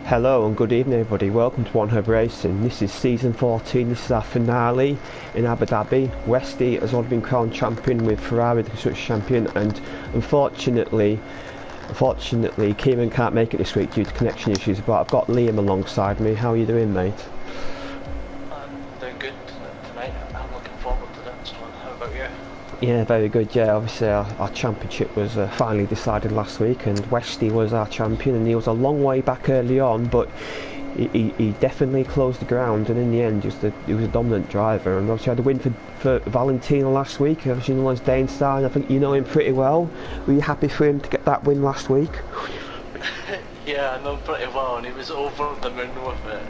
Hello and good evening everybody, welcome to One Hub Racing. This is season 14, this is our finale in Abu Dhabi. Westy has already been crowned champion with Ferrari the construction champion, and unfortunately Kieran can't make it this week due to connection issues, but I've got Liam alongside me. How are you doing, mate? I'm doing good tonight. I'm looking forward to this one. How about you? Yeah, very good. Yeah, obviously our championship was finally decided last week, and Westy was our champion, and he was a long way back early on, but he definitely closed the ground, and in the end he was a dominant driver. And obviously had a win for Valentino last week, obviously known as Dane Star, and I think you know him pretty well. Were you happy for him to get that win last week? Yeah, I know him pretty well, and he was over the moon with it.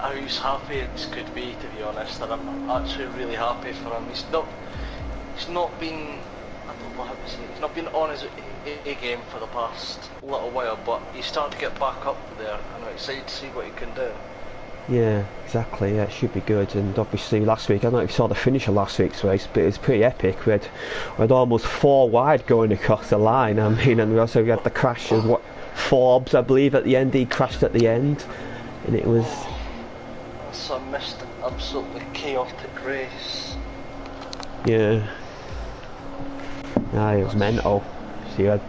I was happy as could be, to be honest, and I'm actually really happy for him. He's not been, I don't know how to say it, he's not been on his A game for the past little while, but he's starting to get back up there, and I'm excited to see what he can do. Yeah, exactly. Yeah, it should be good. And obviously last week, I don't know if you saw the finish of last week's race, but it was pretty epic. We had almost 4 wide going across the line. I mean, and we had the crash of Forbes, I believe, at the end. He crashed at the end, and it was. So I missed an absolutely chaotic race. Yeah. It was mental. So you had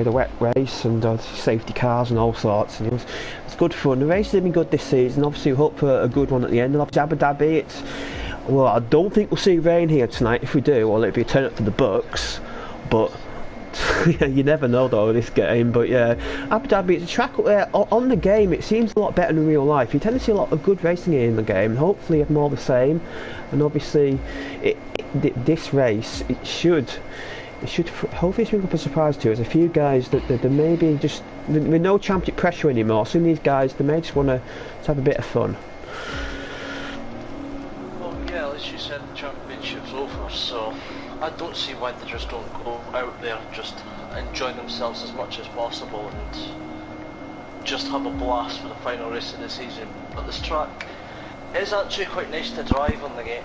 a wet race and safety cars and all sorts, and it was good fun. The race has been good this season. Obviously we hope for a good one at the end. And obviously Abu Dhabi, I don't think we'll see rain here tonight. If we do, well, it'll be a turn up for the Bucks, but you never know though this game. But yeah, Abu Dhabi, it's a track where on the game it seems a lot better than real life. You tend to see a lot of good racing here in the game, and hopefully have more the same. And obviously this race, it should hopefully bring up a surprise to us. A few guys that maybe just with no championship pressure anymore. Some of these guys, they may just want to have a bit of fun. Well, yeah, as you said, the championship's over, so I don't see why they just don't go out there, just enjoy themselves as much as possible and just have a blast for the final race of the season. But this track is actually quite nice to drive on the game.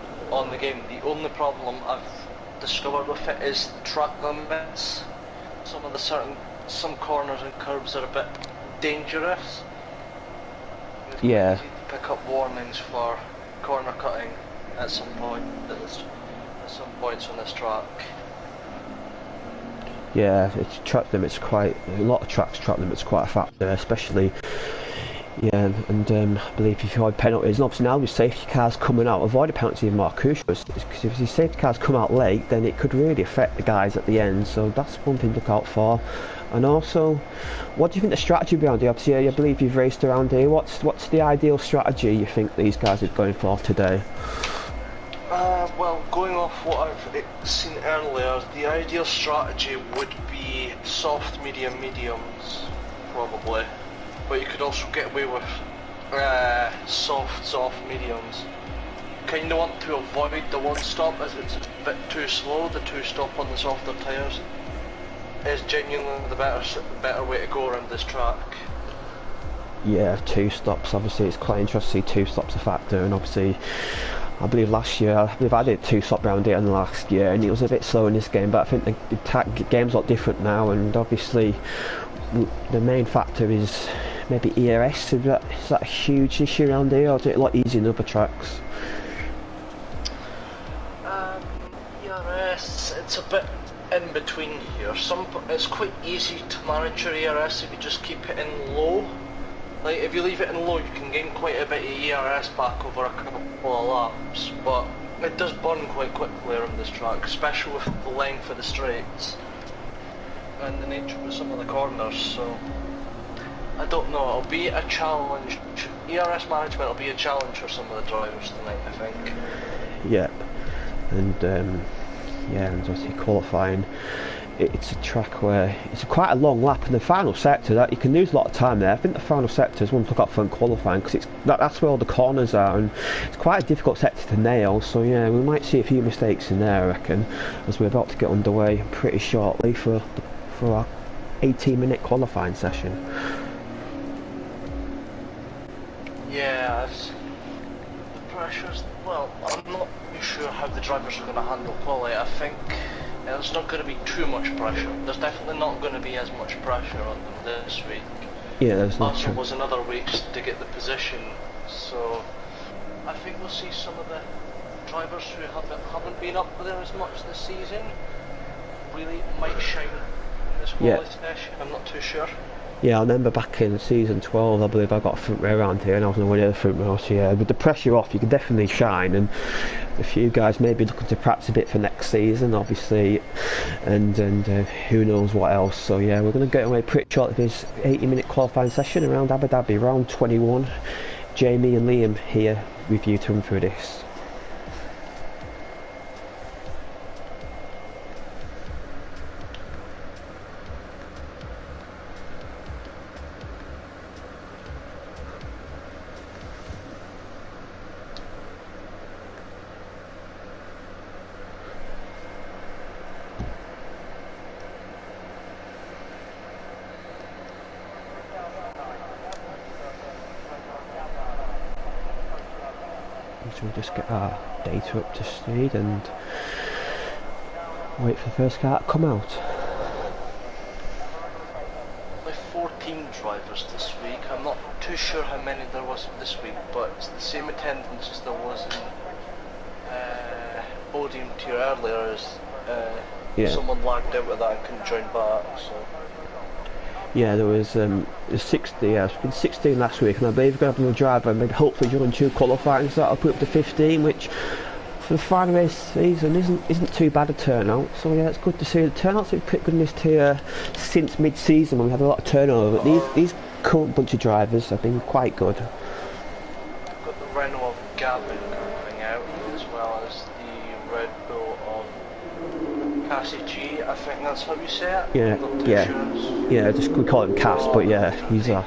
The only problem I've discovered with it is track limits. Some corners and curves are a bit dangerous. It's yeah. Easy to pick up warnings for corner cutting at some points on this track. Yeah, it's track limits quite a lot of tracks. Track limits quite a factor, especially. Yeah, and I believe if you avoid penalties, and obviously now with safety cars coming out, avoiding penalties even more crucial, because if these safety cars come out late, then it could really affect the guys at the end, so that's one thing to look out for. And also, what do you think the strategy behind it? Obviously, I believe you've raced around here. What's the ideal strategy you think these guys are going for today? Well, going off what I've seen earlier, the ideal strategy would be soft, mediums, probably. But you could also get away with soft mediums. Kinda want to avoid the one stop as it's a bit too slow. The 2-stop on the softer tyres is genuinely the better way to go around this track. Yeah, 2 stops. Obviously, it's quite interesting to see 2 stops a factor, and obviously, I believe last year, I did 2 stop round here in the last year, and it was a bit slow in this game. But I think the game's a lot different now, and obviously, the main factor is maybe ERS. Is that a huge issue around here, or is it a lot easier in other tracks? ERS, it's a bit in between here. It's quite easy to manage your ERS if you just keep it in low. Like if you leave it in low, you can gain quite a bit of ERS back over a couple of laps, but it does burn quite quickly around this track, especially with the length of the straights and the nature of some of the corners. So I don't know, it'll be a challenge. ERS management will be a challenge for some of the drivers tonight, I think. Yeah, and and obviously qualifying, it's a track where it's quite a long lap, and the final sector, that you can lose a lot of time there. I think the final sector is one to look out for in qualifying, because that's where all the corners are, and it's quite a difficult sector to nail. So yeah, we might see a few mistakes in there, I reckon, as we're about to get underway pretty shortly for our 18-minute qualifying session. Yeah, the pressures, well, I'm not sure how the drivers are going to handle quality. I think there's not going to be too much pressure. There's definitely not going to be as much pressure on them this week. Yeah, there's no Arsenal chance. was another week to get the position, so I think we'll see some of the drivers who haven't been up there as much this season really might shine in this quality session. I'm not too sure. Yeah, I remember back in season 12, I believe I got a front row around here and I was on the way to the front row, so yeah, with the pressure off you can definitely shine, and a few guys maybe looking to practice a bit for next season obviously, and who knows what else. So yeah, we're going to get away pretty short of this 80-minute qualifying session around Abu Dhabi, round 21. Jamie and Liam here with you to run through this. So we'll just get our data up to speed and wait for the first car to come out. Like 14 drivers this week. I'm not too sure how many there was this week, but it's the same attendance as there was in podium tier earlier. As someone lagged out with that and couldn't join back. So. Yeah, there was 60. Yeah, it's been 16 last week, and I believe we're going to have another driver, maybe hopefully during 2 qualifying, so that'll put up to 15, which for the final race season isn't too bad a turnout. So yeah, it's good to see. The turnout's been pretty good in this tier since mid-season when we had a lot of turnover. But these current bunch of drivers have been quite good. We've got the Renault of Gavin coming out, as well as the Red Bull of Cassie G. I think that's how you say it. Yeah. Just we call him Cass, but yeah, he's the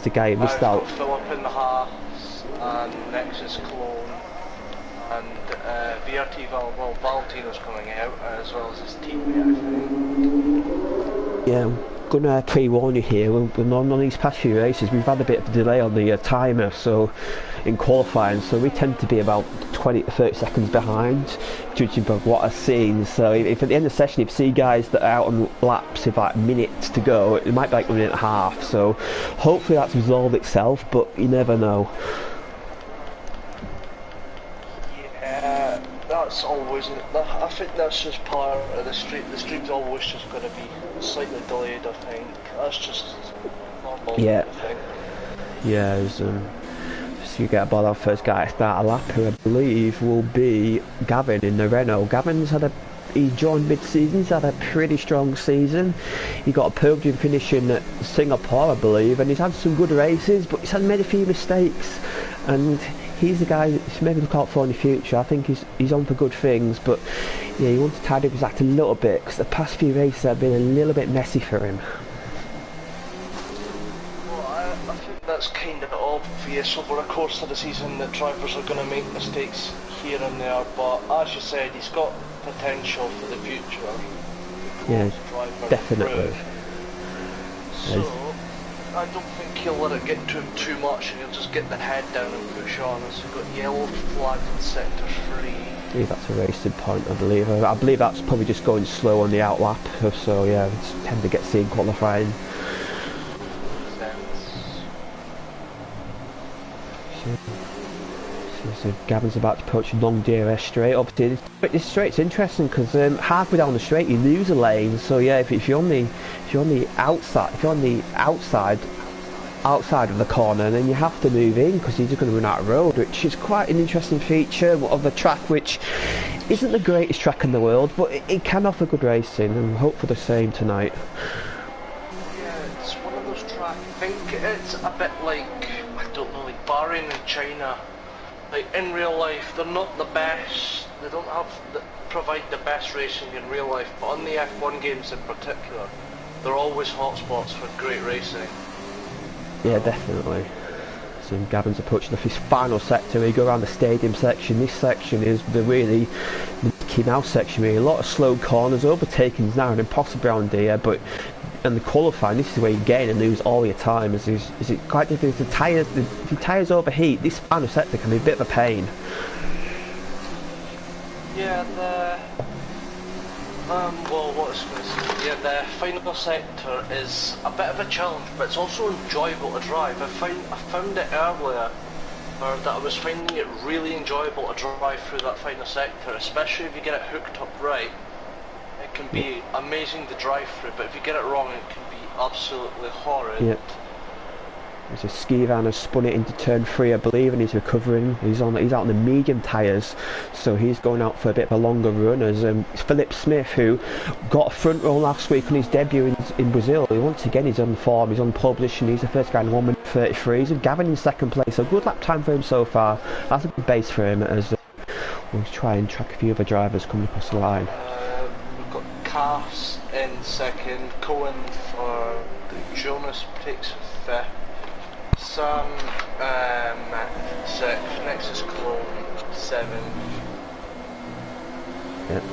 guy who missed out. Philip in the Haas and Nexus Clone and VRT Valentino's coming out, as well as his teammate, I think. Yeah, I'm gonna pre-warn you here. On these past few races, we've had a bit of a delay on the timer, so in qualifying, so we tend to be about 20 to 30 seconds behind, judging by what I've seen. So if at the end of the session, if you see guys that are out on laps with like minutes to go, it might be like a minute and a half. So hopefully that's resolved itself, but you never know. Yeah, that's always. I think that's just part of the stream. The stream's always just going to be slightly delayed. I think that's just normal. Yeah. I think. Yeah. So you get about our first guy to start a lap, who I believe will be Gavin in the Renault. He joined mid-season, he's had a pretty strong season. He got a podium finish in Singapore, I believe, and he's had some good races, but he's made a few mistakes, and he's the guy that maybe look out for in the future. I think he's on for good things, but yeah, he wants to tidy up his act a little bit, because the past few races have been a little bit messy for him. I think that's kind of obvious over the course of the season that drivers are going to make mistakes here and there, but as you said, he's got potential for the future. Yeah, definitely. So, I don't think he'll let it get to him too much, and he'll just get the head down and push on. As we've got yellow flag in sector 3. I believe that's a racing point, I believe. I believe that's probably just going slow on the outlap, so yeah, it's tend to get seen qualifying. So Gavin's about to approach long DRS straight. Obviously, this straight's interesting because halfway down the straight you lose a lane. So yeah, if you're on the outside of the corner, then you have to move in because you're just going to run out of road, which is quite an interesting feature of the track, which isn't the greatest track in the world, but it can offer good racing, and hope for the same tonight. Yeah, it's one of those tracks. I think it's a bit like, I don't know, like Bahrain in China. Like in real life, they're not the best. They don't provide the best racing in real life, but on the F1 games in particular, they're always hotspots for great racing. Yeah, definitely. So Gavin's approaching his final sector. We go around the stadium section. This section is the Mickey Mouse section. Really, a lot of slow corners, overtakings now, and impossible around here. But in the qualifying, this is where you gain and lose all your time. Is it quite difficult? If your tyres overheat, this final sector can be a bit of a pain. Yeah, Well, what I was going to say, yeah, the final sector is a bit of a challenge, but it's also enjoyable to drive. I found it earlier, that I was finding it really enjoyable to drive through that final sector, especially if you get it hooked up right. It can be amazing to drive through, but if you get it wrong, it can be absolutely horrid. Yep. There's a ski van has spun it into turn 3, I believe, and he's recovering. He's out on the medium tyres, so he's going out for a bit of a longer run. As Philip Smith, who got a front row last week on his debut in Brazil, once again he's on form, he's on pole position, he's the first guy in 1 minute 33. He's Gavin in second place, so good lap time for him so far. That's a good base for him as we'll try and track a few other drivers coming across the line. We've got Cass in second, Cohen for Jonas takes fifth. Sam, 6th, next is Cologne, 7th. Yep.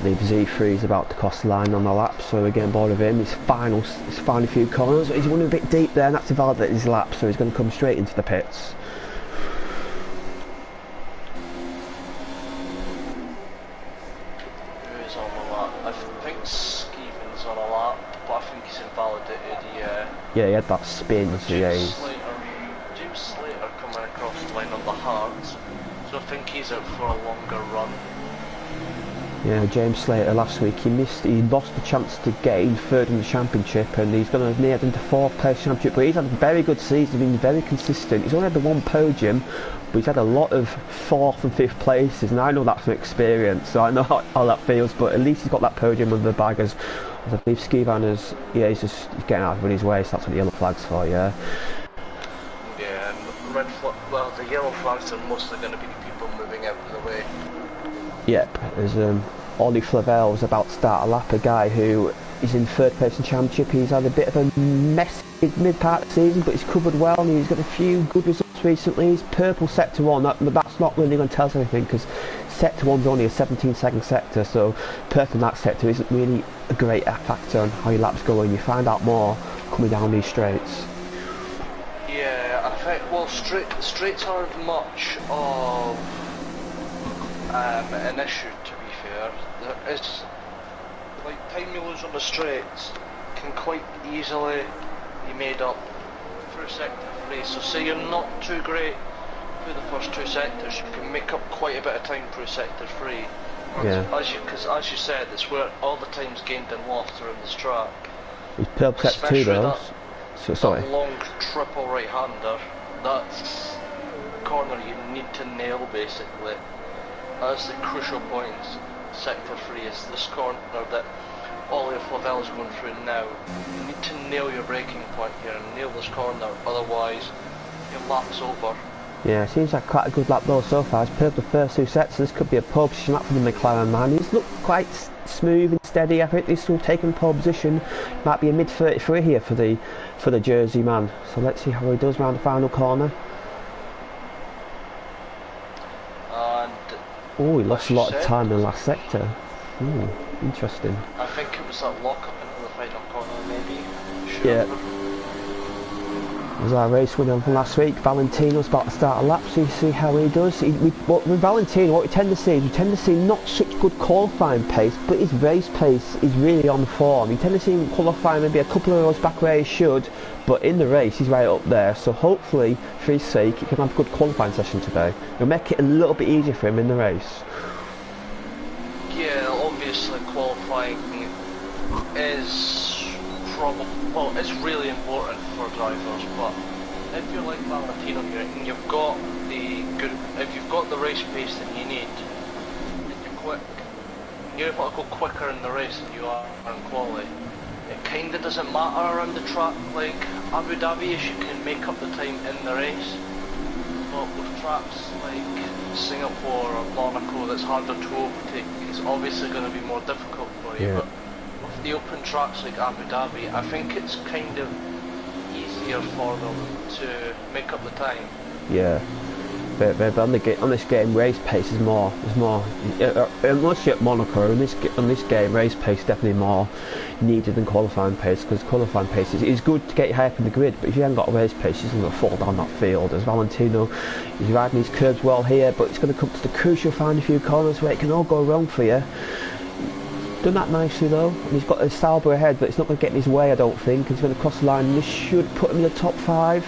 The Z3 is about to cross the line on the lap, so we're getting bored of him. His final few corners, he's running a bit deep there, and that's to validate his lap, so he's going to come straight into the pits. Who is on the lap? I think Skeeven's on a lap, but I think he's invalidated, Yeah, he had that spin, so yeah, James Slater coming across the line on the hards, so I think he's out for a longer run. Yeah, James Slater last week, he lost the chance to get in third in the championship, and he's going to near into 4th place championship, but he's had a very good season, been very consistent. He's only had the 1 podium, but he's had a lot of 4th and 5th places, and I know that's from experience, so I know how that feels, but at least he's got that podium under the bag as I believe Skivan is, yeah, he's getting out of his way, so that's what the yellow flag's for, yeah. Yeah, and well, the yellow flags are mostly going to be people moving out of the way. Yep, there's Ollie Flavel's about to start a lap, a guy who is in 3rd place in championship. He's had a bit of a messy mid-part of the season, but he's covered well, and he's got a few good results recently. He's purple sector 1, but that's not really going to tell us anything, because sector 1's only a 17-second sector, so purple in that sector isn't really a great factor on how your lap's going. You find out more coming down these straights. Yeah, I think, well, straights aren't much of an issue, to be fair. It's like time you lose on the straights can quite easily be made up through sector 3, so say you're not too great through the first 2 sectors, you can make up quite a bit of time through sector 3. Yeah. Because as you said, it's where all the time's gained and lost around this track. He's purple sector 2 though. That long triple right-hander, that's the corner you need to nail basically. That's the crucial point in sector 3, is this corner that Ollie Flavel is going through now. You need to nail your braking point here and nail this corner, otherwise your lap's over. Yeah, it seems like quite a good lap though so far. He's played the first 2 sets, so this could be a pole position lap for the McLaren man. He's looked quite smooth and steady. I think he's still taking pole position. Might be a mid 33 here for the Jersey man. So let's see how he does round the final corner. Oh, he lost a lot of time in the last sector. Ooh, interesting. I think it was that lock up into the final corner, maybe. Sure. Yeah. It was our race winner from last week. Valentino's about to start a lap, so you see how he does. With Valentino, what we tend to see not such good qualifying pace, but his race pace is really on form. You tend to see him qualifying maybe a couple of rows back where he should, but in the race he's right up there, so hopefully for his sake he can have a good qualifying session today. It'll make it a little bit easier for him in the race. Yeah, obviously qualifying is well, it's really important for drivers, but if you're like Valentino here and you've got if you've got the race pace that you need, and you're quick, you're able to go quicker in the race than you are in quali, it kinda doesn't matter around the track like Abu Dhabi, as you can make up the time in the race. But with tracks like Singapore or Monaco that's harder to overtake, it's obviously going to be more difficult for you. Yeah. But with the open tracks like Abu Dhabi, I think it's kind of easier for them to make up the time. Yeah. But on this game, race pace is more. Unless you're at Monaco, on this game, race pace is definitely more needed than qualifying pace, because qualifying pace is good to get you high up in the grid, but if you haven't got a race pace, you're going to fall down that field. As Valentino, he's riding his curves well here, but it's going to come to the crucial final few corners where it can all go wrong for you. done that nicely though, and he's got a Sauber ahead, but it's not going to get in his way, I don't think. He's going to cross the line, and this should put him in the top 5.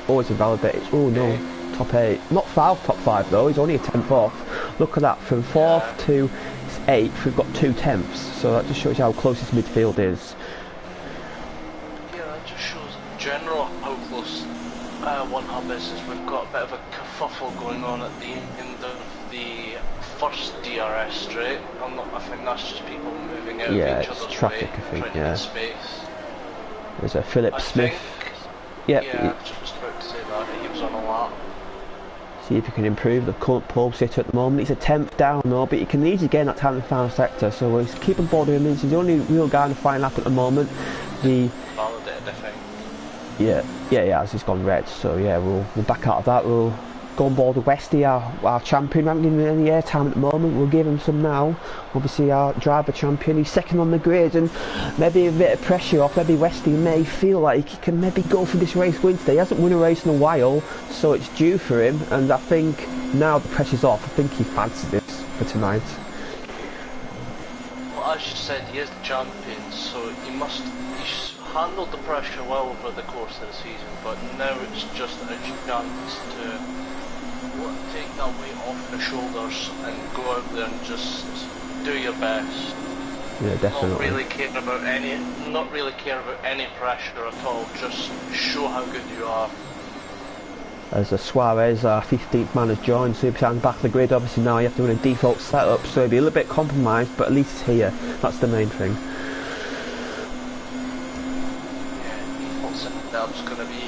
Oh, it's invalidated. Oh no, top 8. Not far off top 5 though, he's only a 10th off. Look at that, from 4th to 8th, we've got 2 tenths, so that just shows you how close this midfield is. Yeah, that just shows in general how close One Hub is. We've got a bit of a kerfuffle going on at the end of the first DRS straight. I think that's just people moving out of each other's traffic, way, I think, trying to get space. There's a Philip Smith. Yeah, I was just about to say that. He was on a lap. See if he can improve the current pole sitter at the moment. He's a 10th down though, but he can easily gain that time in the final sector, so we'll keep on board with him. He's the only real guy in the final lap at the moment. Validated, I think. Yeah, as he's gone red, so yeah, we'll back out of that. We'll go on board with Westy, our champion. We haven't given him any airtime at the moment, we'll give him some now. Obviously our driver champion, he's second on the grid, and maybe a bit of pressure off. Maybe Westy may feel like he can maybe go for this race win today. He hasn't won a race in a while, so it's due for him, and I think now the pressure's off. I think he fancies this for tonight. Well, as you said, he is the champion, so he's handled the pressure well over the course of the season, but now it's just a chance to take that weight off the shoulders and go out there and just do your best. Yeah, definitely. Not really care about any pressure at all. Just show how good you are. As Suarez, our 15th man, has joined, so he's back of the grid. Obviously now you have to run a default setup, so he'll be a little bit compromised, but at least it's here. That's the main thing. Default setup's going to be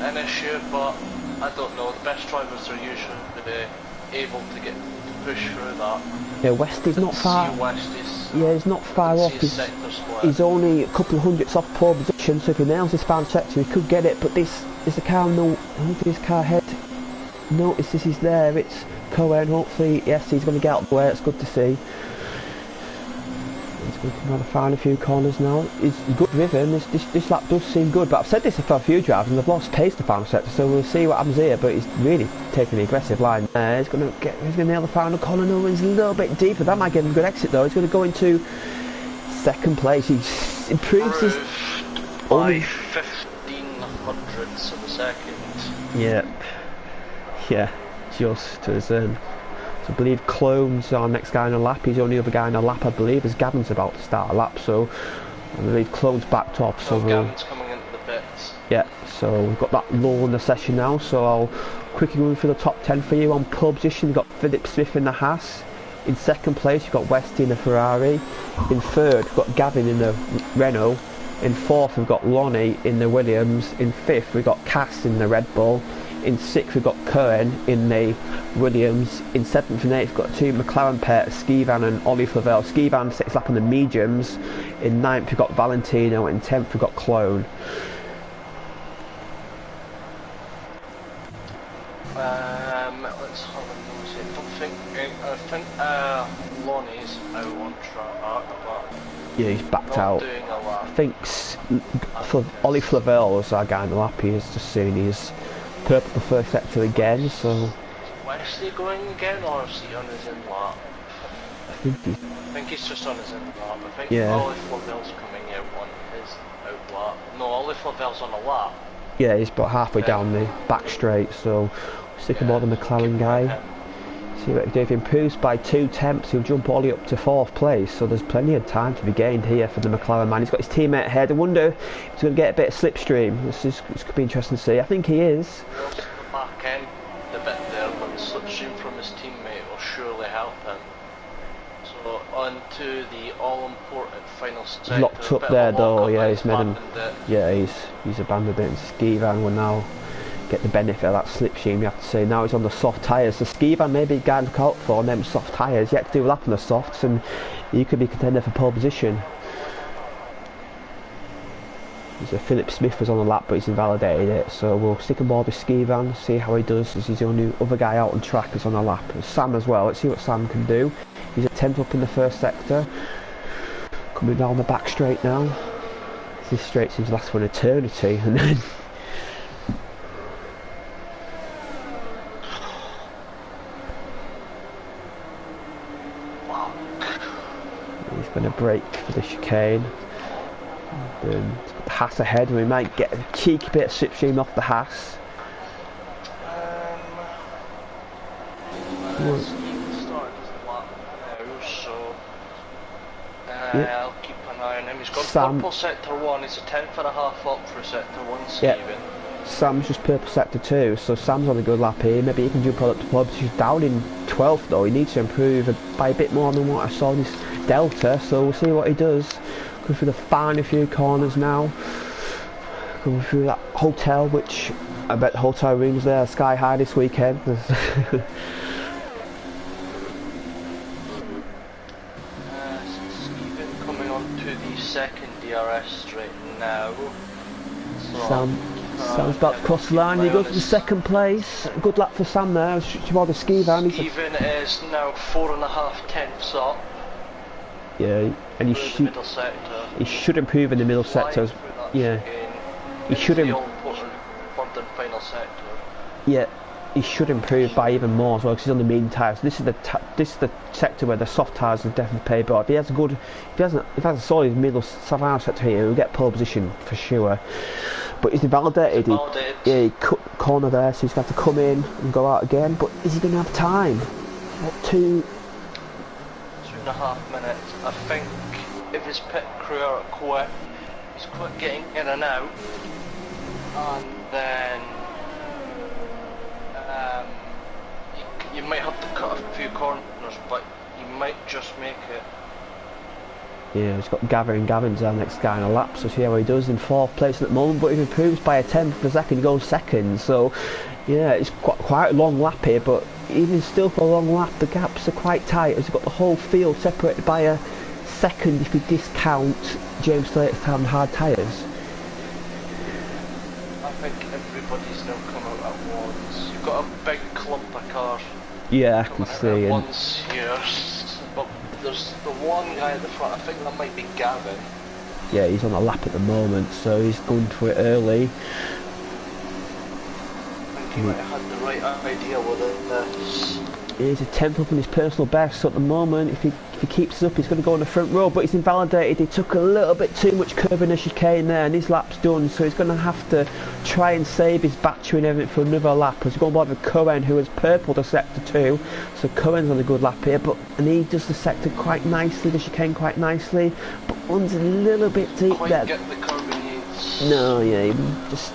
an issue, but I don't know. The best drivers are usually able to push through that. Yeah, Westy's not far. He's not far off. He's only a couple of hundredths off pole position, so if he nails this final sector, he could get it. But this is the car. No, look at his car head. Notices he's there. It's Cohen. Hopefully, yes, he's going to get out of the way. It's good to see. He's going to come around the final few corners now. He's good driven. This lap does seem good, but I've said this for a few drivers and they've lost pace the final sector, so we'll see what happens here. But he's really taking the aggressive line. He's going to nail the final corner. No, he's a little bit deeper. That might give him a good exit though. He's going to go into second place. He's improved his by 15 hundredths of a second. Yeah, just as I believe Clone's our next guy in a lap. He's the only other guy in a lap, I believe, as Gavin's about to start a lap, so I believe Clone's backed off. So Gavin's coming into the pits. Yeah, so we've got that lull in the session now, so I'll quickly run through the top 10 for you. On pole position, you've got Philip Smith in the Haas. In second place, you've got Westy in the Ferrari. In third, we've got Gavin in the Renault. In fourth, we've got Lonnie in the Williams. In fifth, we've got Cass in the Red Bull. In sixth, we've got Cohen in the Williams. In seventh and eighth, we've got two McLaren pairs, Skivan and Ollie Flavel. Skivan sits lap on the mediums. In ninth, we've got Valentino. In 10th, we've got Clone. Let's have a nosy. I think Lonnie's out on track, but yeah, he's backed out. Doing a lap. I think Ollie Flavel was our guy in the lap. He's just saying he's purple the first sector again, so... Is Wesley going again, or is he on his in lap? I think he's just on his in lap. I think yeah. Ollie Flavel's coming out on his out lap. No, Ollie Flavel's on a lap. Yeah, he's about halfway down the back straight, so stick aboard the McLaren guy. See what he can do. If he improves by 2 tenths, he'll jump Ollie up to 4th place, so there's plenty of time to be gained here for the McLaren man. He's got his teammate ahead. I wonder if he's going to get a bit of slipstream. This could be interesting to see. I think he is. The back end, the bit there, but the slipstream from his teammate will surely help him. So on to the all-important final sector. He's locked up there though, yeah, he's made him. Yeah, he's abandoned it. And Skivan will now get the benefit of that slipstream, you have to say. Now he's on the soft tyres, so Skivan may be a guy to look out for on them soft tyres. You have to do a lap on the softs and you could be contender for pole position. So Philip Smith was on the lap but he's invalidated it, so we'll stick on board with Skivan, see how he does, as he's the only other guy out on track is on the lap. Sam as well, let's see what Sam can do. He's a 10th up in the first sector, coming down the back straight now. This straight seems to last for an eternity, and then going to brake for the chicane. And it's got the Haas ahead, and we might get a cheeky bit of slipstream off the Haas. Steve's starting his lap now, so I'll keep an eye on him. He's got purple sector 1, he's a 10th and a half up for sector 1, Steven. Sam's just purple sector 2, so Sam's on a good lap here. Maybe he can jump up to pole. He's down in 12th though. He needs to improve by a bit more than what I saw in this Delta, so we'll see what he does. Going through the final few corners now. Going through that hotel, which I bet the hotel rooms there are sky high this weekend. Steven coming on to the second DRS straight now. So Sam's about to cross the line. He goes to the second place. Good lap for Sam there. Toward the ski van. Steven is now 4.5 tenths up. Yeah, and he should improve in the middle sector. Yeah, he should improve. Yeah, he should improve by even more as well because he's on the mean tyres. This is the sector where the soft tyres will definitely pay. But if he has a solid middle final sector here, he'll get pole position for sure. But he's invalidated. He cut corner there, so he's going to have to come in and go out again. But is he going to have time? What, 2.5 minutes. I think if his pit crew are quick, he's quick getting in and out, and then you might have to cut a few corners, but you might just make it. Yeah, he's got Gavin's our next guy in a lap, so see how he does in 4th place at the moment, but if he improves by a 10th per second, he goes second, so yeah, it's quite a long lap here, but even still for a long lap, the gaps are quite tight, as you've got the whole field separated by a second if you discount James Slater's time and hard tyres. I think everybody's now come out at once. You've got a big clump of cars. Yeah, I can see. Once here, but there's the one guy at the front. I think that might be Gavin. Yeah, he's on a lap at the moment, so he's going for it early. I think he might have had the right idea with this. He's a 10th up in his personal best, so at the moment, if he keeps it up, he's going to go on the front row, but he's invalidated. He took a little bit too much curb in the chicane there, and his lap's done, so he's going to have to try and save his battery and everything for another lap. He's going to with Cohen, who has purple to sector 2, so Cohen's on a good lap here, and he does the sector quite nicely, the chicane quite nicely, but one's a little bit deep there. Get the curb he needs. No, yeah, he just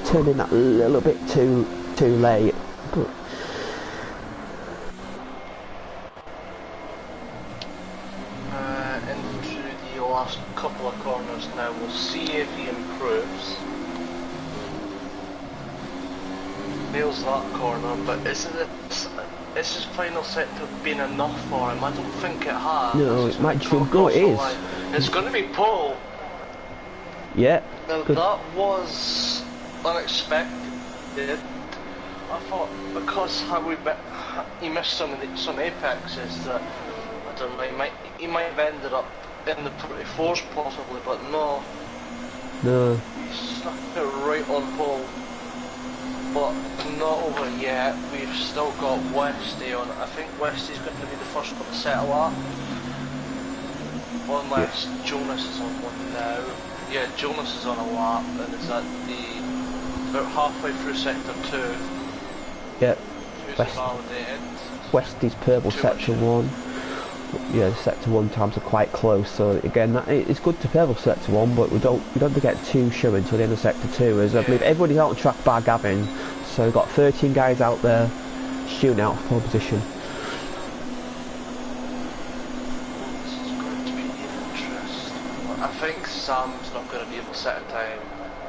turned in that little bit too late. But last couple of corners now, we'll see if he improves. Nails that corner, but is his final sector been enough for him? I don't think it has. No, it might just go. It is. It's going to be pole. Yeah. Now good. That was unexpected. I thought because he missed some apexes that I don't know. He might have ended up in the 24s possibly, but no. No. He stuck it right on pole. But not over yet. We've still got Westy on. I think Westy's going to be the first one to settle up. Unless Jonas is on one now. Yeah, Jonas is on a lap and is at about halfway through sector 2. Yeah. Validated. Westy's purple sector 1. Yeah, sector 1 times are quite close, so again it's good to purple sector 1, but we don't have to get too sure until the end of sector 2, as I believe everybody's out on track bar Gavin, so we've got 13 guys out there shooting out for pole position. This is going to be interesting. I think Sam's not going to be able to set a time.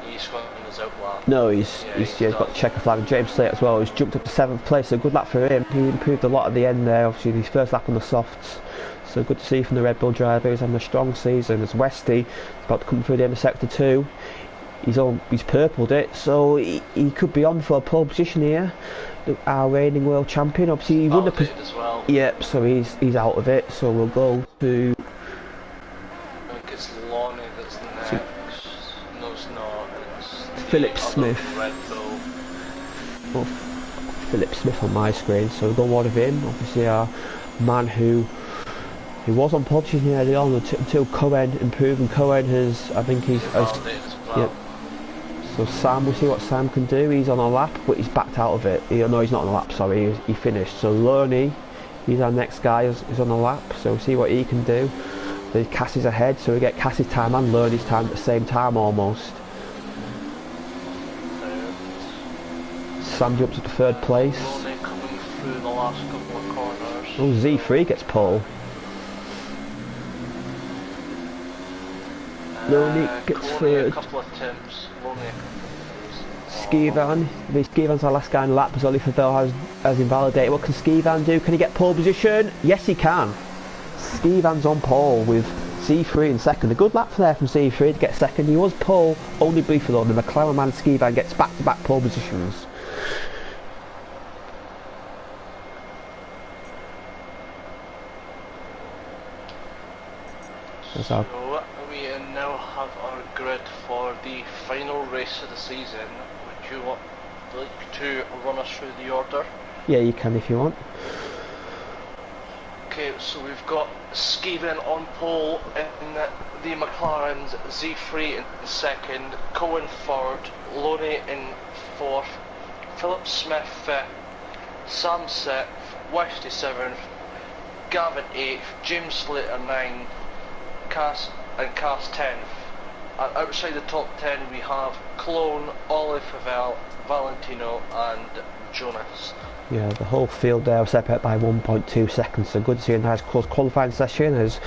He's going in his out lap. No, he's got the checker flag. James Slate as well. He's jumped up to 7th place, so good lap for him. He improved a lot at the end there, obviously his first lap on the softs. So good to see from the Red Bull driver. He's having a strong season. As Westy about to come through the end of sector 2. He's purpled it, so he could be on for a pole position here. Our reigning world champion. Obviously he won the as well. Yep, so he's out of it. So we'll go to. I think it's Lonnie that's next. No, it's not. It's Philip Smith. Red Bull. Well, Philip Smith on my screen. So we'll go one of him. Obviously our man who He was on pole position early on until Cohen improved, and Cohen has, I think he's... Yep. So Sam, we'll see what Sam can do. He's on a lap, but he's backed out of it. No, he's not on a lap, sorry, he finished. So Loney, he's our next guy, is on a lap, so we'll see what he can do. The Cassie's ahead, so we get Cassie's time and Loney's time at the same time almost. Sam jumps up to third place. Loney coming through the last couple of corners. Oh, Z3 gets pole. Loney gets third. A couple of attempts. Loney a couple of attempts. Skivan's our last guy in the lap, as Oliver Bell has invalidated. What can Skivan do? Can he get pole position? Yes, he can. Skivan's on pole with Z3 in second. A good lap there from Z3 to get second. He was pole only briefly though. The McLaren man Skivan gets back-to-back pole positions. So we now have our grid for the final race of the season. Would you like to run us through the order? Yeah, you can if you want. Okay, so we've got Skiven on pole in the McLaren's, Z3 in second, Cohen third, Loney in fourth, Philip Smith fifth, Sam sixth, Westy seventh, Gavin eighth, James Slater ninth, Cass 10th. And outside the top 10 we have Clone, Olive Favel, Valentino and Jonas. Yeah, the whole field there was separated by 1.2 seconds, so good to see a nice close qualifying session as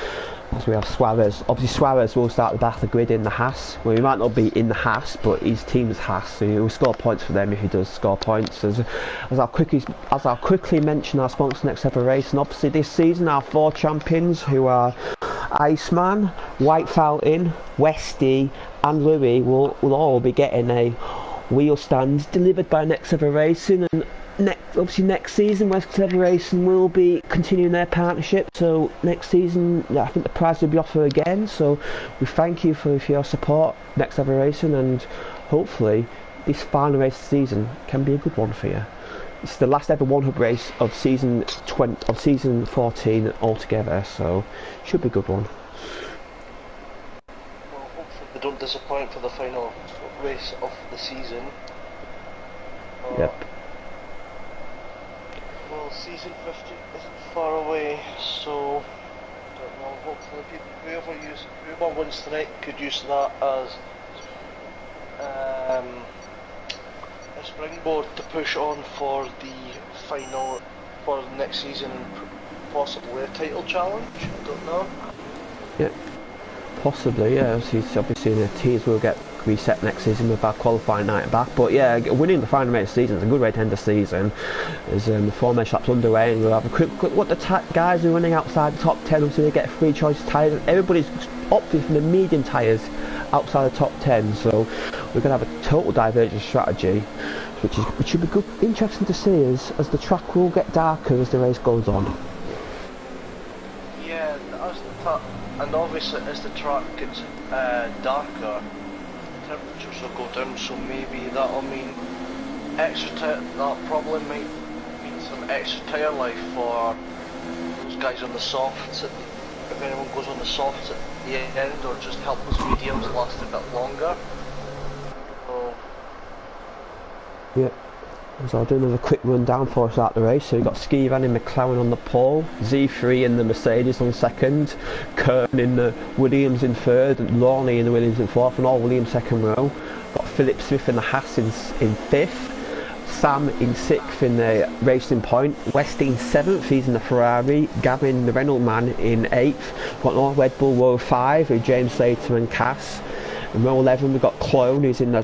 we have Suarez. Obviously Suarez will start at the back of the grid in the Haas. Well, he might not be in the Haas, but his team's Haas, so he will score points for them if he does score points. As I'll quickly mention our sponsor next ever race, and obviously this season our 4 champions who are Iceman, White Fountain, Westy and Louis will all be getting a wheel stand delivered by Next Ever Racing, and obviously next season Next Ever Racing will be continuing their partnership, so next season I think the prize will be offered again, so we thank you for your support Next Ever Racing, and hopefully this final race of the season can be a good one for you. It's the last ever one hub race of season 14 altogether, so should be a good one. Well, hopefully they don't disappoint for the final race of the season. Yep. Well, season 50 isn't far away, so don't know, hopefully whoever wins tonight could use that as a springboard to push on for the final for next season, possibly a title challenge. I don't know. Yeah, possibly. Yeah, obviously the teams will get reset next season with our qualifying night back. But yeah, winning the final race of the season is a good way to end the season. As the formation laps underway, and we'll have a quick what the guys are running outside the top 10, so they get free choice tyres. Everybody's opted for the medium tyres outside the top 10, so we're going to have a total divergent strategy, which should be good, interesting to see as the track will get darker as the race goes on. Yeah, and obviously as the track gets darker, temperatures will go down, so maybe that'll mean that probably might mean some extra tyre life for those guys on the softs. If anyone goes on the softs at the end, or just help those mediums last a bit longer. So yeah, so I'll do another quick rundown for us at the race. So we've got Skivan in McLaren on the pole, Z3 in the Mercedes on second, Kern in the Williams in third, and Loney in the Williams in fourth, and all Williams second row. Got Philip Smith in the Haas in fifth, Sam in sixth in the Racing Point, Westy in seventh, he's in the Ferrari, Gavin the Renault man in eighth. Got no Red Bull row 5 with James Slater and Cass. In row 11 we've got Clone, who's in the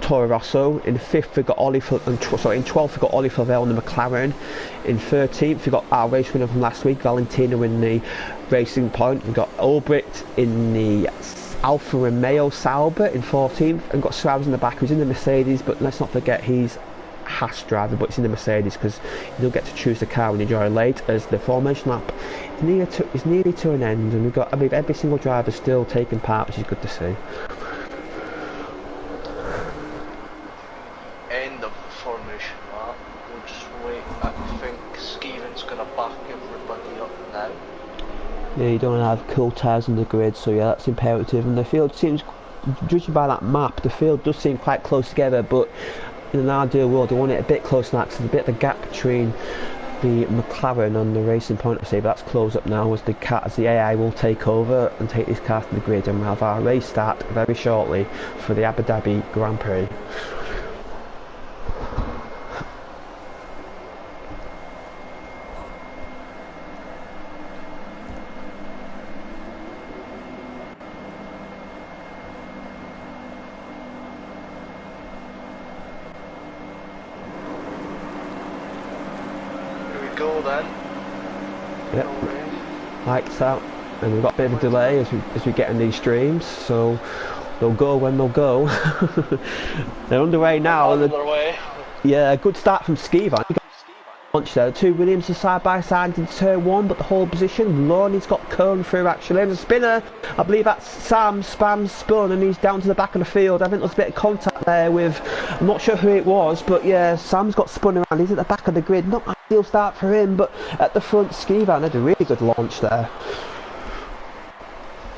Toro Rosso. In 5th we've got in 12th we've got Ollie Favell in the McLaren. In 13th we've got our race winner from last week, Valentino, in the Racing Point. We've got Ulbricht in the Alfa Romeo Sauber in 14th, and got Suarez in the back, who's in the Mercedes, but let's not forget he's Haas driver, but it's in the Mercedes because you don't get to choose the car when you join late, as the formation lap is nearly to an end, and we've got, I mean, every single driver still taking part, which is good to see. End of the formation lap. We'll just wait. I think Skeven's going to back everybody up now. Yeah, you don't have cool tyres on the grid, so yeah, that's imperative. And the field seems, judging by that map, the field does seem quite close together, but in an ideal world, they want it a bit closer than that, because there's a bit of a gap between the McLaren and the Racing Point. I say, but that's closed up now as the AI will take over and take these cars to the grid, and we'll have our race start very shortly for the Abu Dhabi Grand Prix. Go then. Yep. Lights out, and we've got a bit of a delay as we get in these streams, so they'll go when they'll go. They're underway now. Underway. Yeah, good start from Skivan. Launch there. The two Williams are side by side in turn one, but the whole position. Loney's got Cohn through actually. And a spinner, I believe that's Sam spun, and he's down to the back of the field. I think there's a bit of contact there with, I'm not sure who it was, but yeah, Sam's got spun around. He's at the back of the grid. Not ideal start for him, but at the front, Skivan had a really good launch there.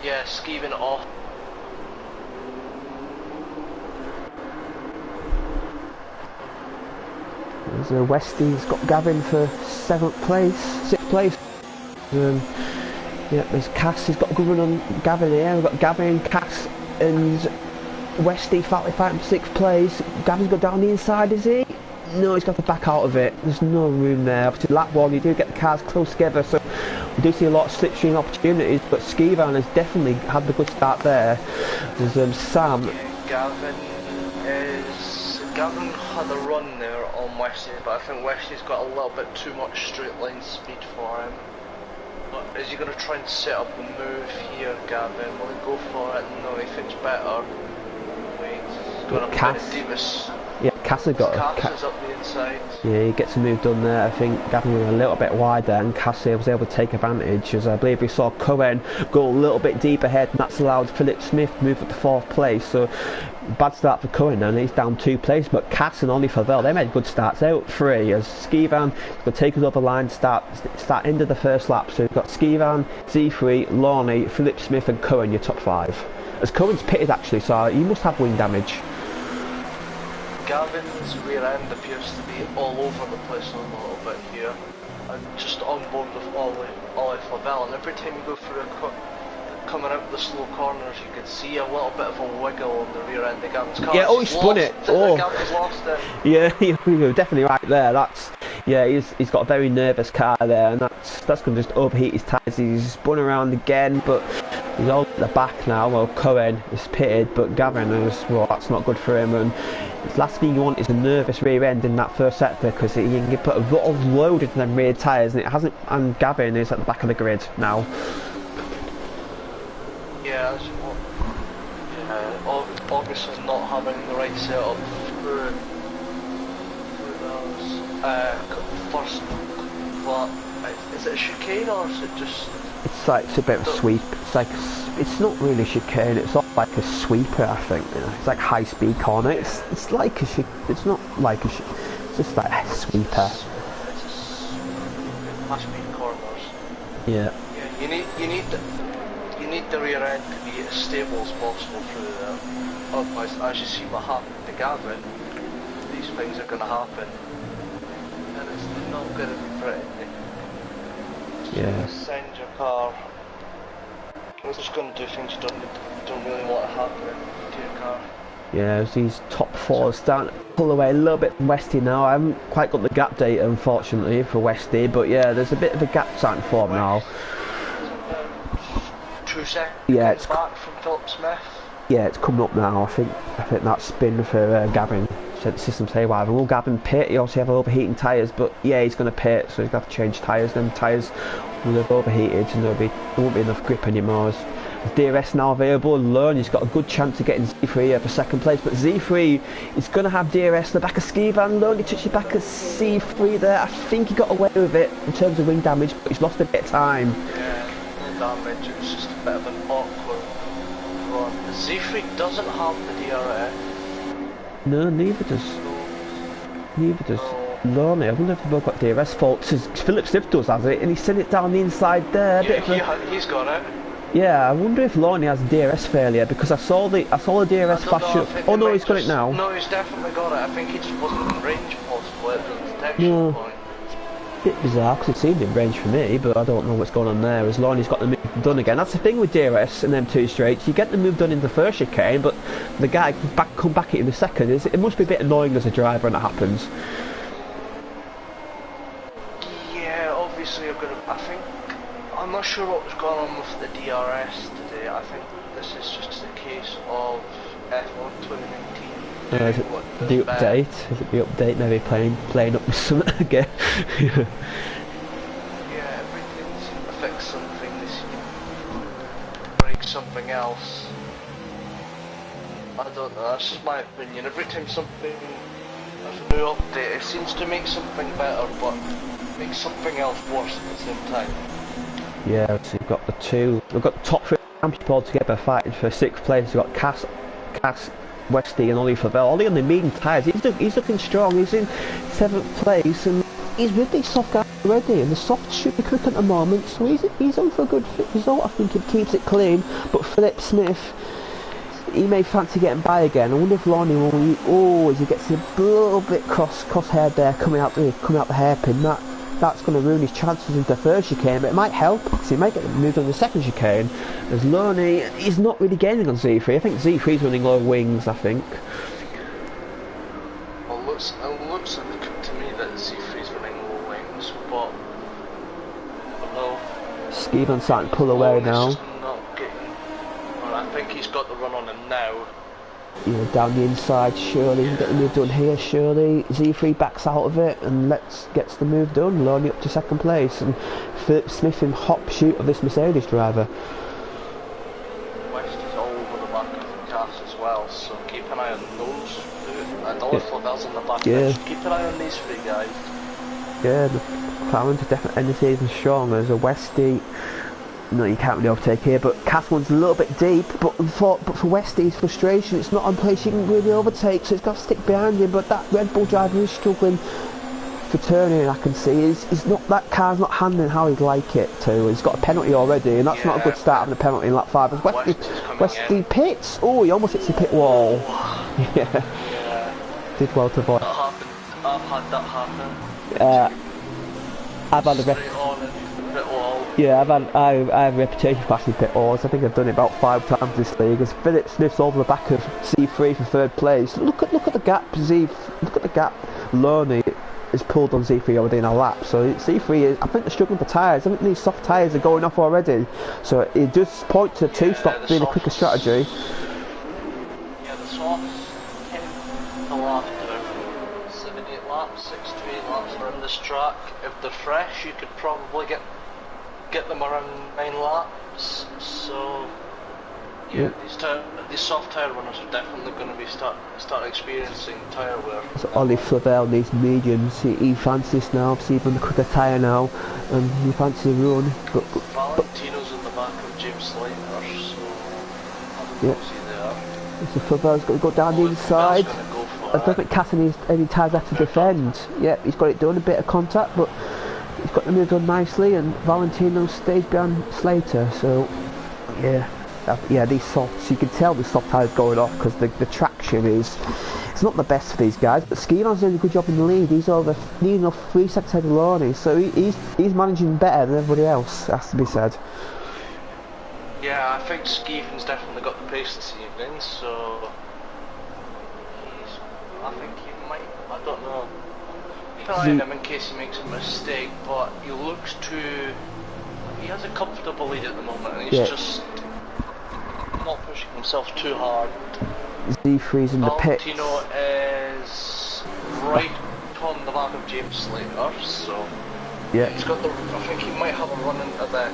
Yeah, Skivan off. So Westy's got Gavin for 6th place. Yeah, there's Cass, he's got a good run on Gavin here. We've got Gavin, Cass and Westy fighting for 6th place. Gavin's got down the inside, is he? No, he's got to back out of it. There's no room there. Obviously lap one, you do get the cars close together, so we do see a lot of slipstream opportunities, but Skivan has definitely had the good start there. There's Sam. Gavin had a run there on Westy, but I think Westy's got a little bit too much straight line speed for him. But is he going to try and set up a move here, Gavin? Will he go for it? No, he thinks better. Wait, he's going to play the deepest. Yeah, Cass has got Cass is up the inside. Yeah, he gets a move done there. I think Gavin was a little bit wider, and Cass was able to take advantage, as I believe we saw Cohen go a little bit deep ahead, and that's allowed Philip Smith to move up to 4th place. So bad start for Cohen, and he's down 2 places. But Cass and Ollie Favell, they made good starts out 3, as Skivan will take us over the line, start into the first lap. So we've got Skivan, Z3, Lorne, Philip Smith and Cohen, your top 5. As Cohen's pitted actually, so he must have wing damage. Gavin's rear end appears to be all over the place a little bit here, and just on board with Ollie Favell, and every time you go through coming out the slow corners, you can see a little bit of a wiggle on the rear end of Gavin's car. Yeah, oh, he spun it. Oh, Gavin's lost it. Yeah, you're definitely right there. He's got a very nervous car there, and that's going to just overheat his tyres. He's spun around again, but he's all at the back now. Well, Cohen is pitted, but Gavin is, well, that's not good for him. And the last thing you want is a nervous rear end in that first sector, because you can put a lot of load into them rear tyres, and it hasn't. And Gavin is at the back of the grid now. Yeah, obviously not having the right setup through those first lap. Is it a chicane or is it just? It's a bit of a sweep. It's not really chicane. It's not like a sweeper. I think it's like high speed corner. It's like a it's not like a it's just like a sweeper. High speed corners. Yeah. Yeah, you need the rear end to be as stable as possible through there. Otherwise, as you see what happened to Gavin, these things are going to happen, and it's not going to be pretty. Yeah. Send your car. It's just going to do things you don't really want to happen to your car. Yeah, these top 4 starting to pull away a little bit from Westy now. I haven't quite got the gap data, unfortunately, for Westy, but yeah, there's a bit of a gap starting to form now. 2 seconds. Yeah, it's back from Philip Smith. Yeah, it's coming up now. I think that spin for Gavin. Said the system say whatever. Will Gavin pit? He also have overheating tyres, but yeah, he's going to pit, so he's going to have to change tyres. Then tyres will have overheated, and there won't be enough grip anymore. DRS now available. Learn, he's got a good chance of getting Z3 here for 2nd place, but Z3 is going to have DRS in the back of Skivan. Learn, he touched the back of C3 there. I think he got away with it in terms of wing damage, but he's lost a bit of time. Yeah, no damage. It was just a bit of an awkward run. Z3 doesn't have the DRS. No, neither does. Neither does. So Lonely, I wonder if they've both got DRS faults. Philip Smith does has it, and he's sent it down the inside there. He's got it. Yeah, I wonder if Loney has DRS failure because I saw the DRS flash up. Oh no, he's got it now. No, he's definitely got it. I think he just wasn't in range possibly at the detection point. Bit bizarre because it seemed in range for me, but I don't know what's going on there. As Loney's got the move done again. That's the thing with DRS and them two straights. You get the move done in the first chicane, but the guy come back at you in the second. It must be a bit annoying as a driver when that happens. Yeah, obviously I'm not sure what was going on with the DRS today. I think this is just a case of F1 2019. Is it the update? Is it the update? Maybe playing up with something again. Yeah, everything seems to fix something. They seem to break something else. I don't know. That's just my opinion. Every time something has a new update, it seems to make something better, but makes something else worse at the same time. Yeah, so you've got the top three champions all together fighting for 6th place. You've got Cass, Westy and Ollie Flavel. Ollie on the medium tyres, he's looking strong, he's in 7th place and he's with these soft guys already, and the soft should be quick at the moment, so he's on for a good result. I think he keeps it clean, but Philip Smith, he may fancy getting by again. I wonder if Lonnie will, as he gets a little bit cross-haired there coming out the hairpin, that's going to ruin his chances into the first chicane, but it might help because he might get moved on the second chicane. As Loney, he's not really gaining on Z3. I think Z3's running low wings, I think. Well, it looks like to me that Z3's running low wings, but I don't know. Skeevan's starting to pull away now. I think he's got the run on him now. Yeah, down the inside, surely. Yeah. Get the move done here, surely. Z3 backs out of it and gets the move done. Loney up to 2nd place, and Philip Smith in hot pursuit of this Mercedes driver. West is all over the back of the Cass as well, so keep an eye on those. And all Flavel's on the back. Yeah. Keep an eye on these 3 guys. Yeah, the McLaren's are definitely anything even stronger. As a Westy. No, you can't really overtake here, but Cass one's a little bit deep, but for Westy's frustration, it's not on place you can really overtake, so it's got to stick behind him. But that Red Bull driver is struggling for turning, I can see. That car's not handling how he'd like it to. He's got a penalty already, and that's not a good start having a penalty in lap 5. As Westy pits, oh, he almost hits the pit wall. Yeah. Did well to avoid. I've had that happen. I've had a Yeah, I have a reputation for passing pit walls. I think I've done it about 5 times this league. As Philip Smith's over the back of C3 for 3rd place. Look at the gap. Look at the gap. Loney is pulled on Z3 already in a lap. So Z3 is. I think they're struggling for tyres. I think these soft tyres are going off already. So it does point to 2-stop being a quicker strategy. Yeah, the softs will after 7-8 laps, 6 to 8 laps around this track. If they're fresh, you could probably get them around 9 laps, so yeah, these soft tyre runners are definitely going to be start experiencing tyre wear. So Ollie Flavel needs mediums. He fancies now, see even the quicker tyre now, and he fancies a run. But Valentino's in the back of James Slater, so yeah. So Flavel's got to go down the inside. I don't think Cass any tyres have to defend. Yeah, he's got it done, a bit of contact, but he's got the move done nicely, and Valentino stays behind Slater. So yeah, these softs, you can tell the soft tyres going off because the traction it's not the best for these guys. But Skivan's doing a good job in the lead. He's over 3 seconds ahead of Loney, so he's managing better than everybody else, has to be said. Yeah, I think Skivan's definitely got the pace this evening, so I think he might. I don't know. Keep an eye on him in case he makes a mistake, but he looks he has a comfortable lead at the moment, and he's just not pushing himself too hard. Z3's in the pits. Valentino is right on the back of James Slater, so yeah, he's got I think he might have a run into the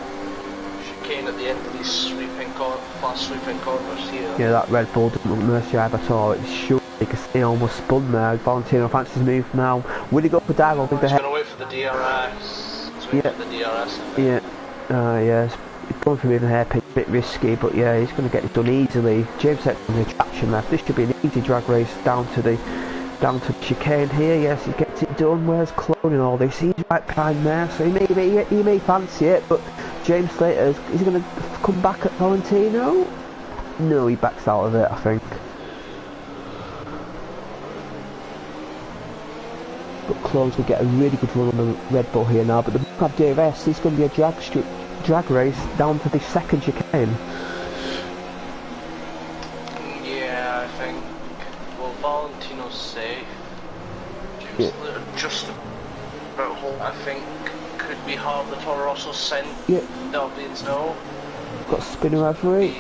chicane at the end of these fast sweeping corners here. Yeah, that Red Bull doesn't look mercy at all. It's sure because he almost spun there. Valentino fancies his move now. Will he go for dive over the head? He's going to wait for the DRS. He's waiting for the DRS. Yeah. He's going for moving hairpin, a bit risky, but yeah, he's going to get it done easily. James said on the traction left. This should be an easy drag race down to the down to chicane here. Yes, he gets it done. Where's Clone and all this? He's right behind there, so he may fancy it. But James Slater, is he going to come back at Valentino? No, he backs out of it, I think. But Clone's going to get a really good run on the Red Bull here now. But the Bucab DRS is going to be a drag race down to the second chicane. Yeah, I think. Well, Valentino's safe. James Slater just about home, I think. Could be hard if Toro Rosso sent Dhabi and Snow. Got a spinner referee.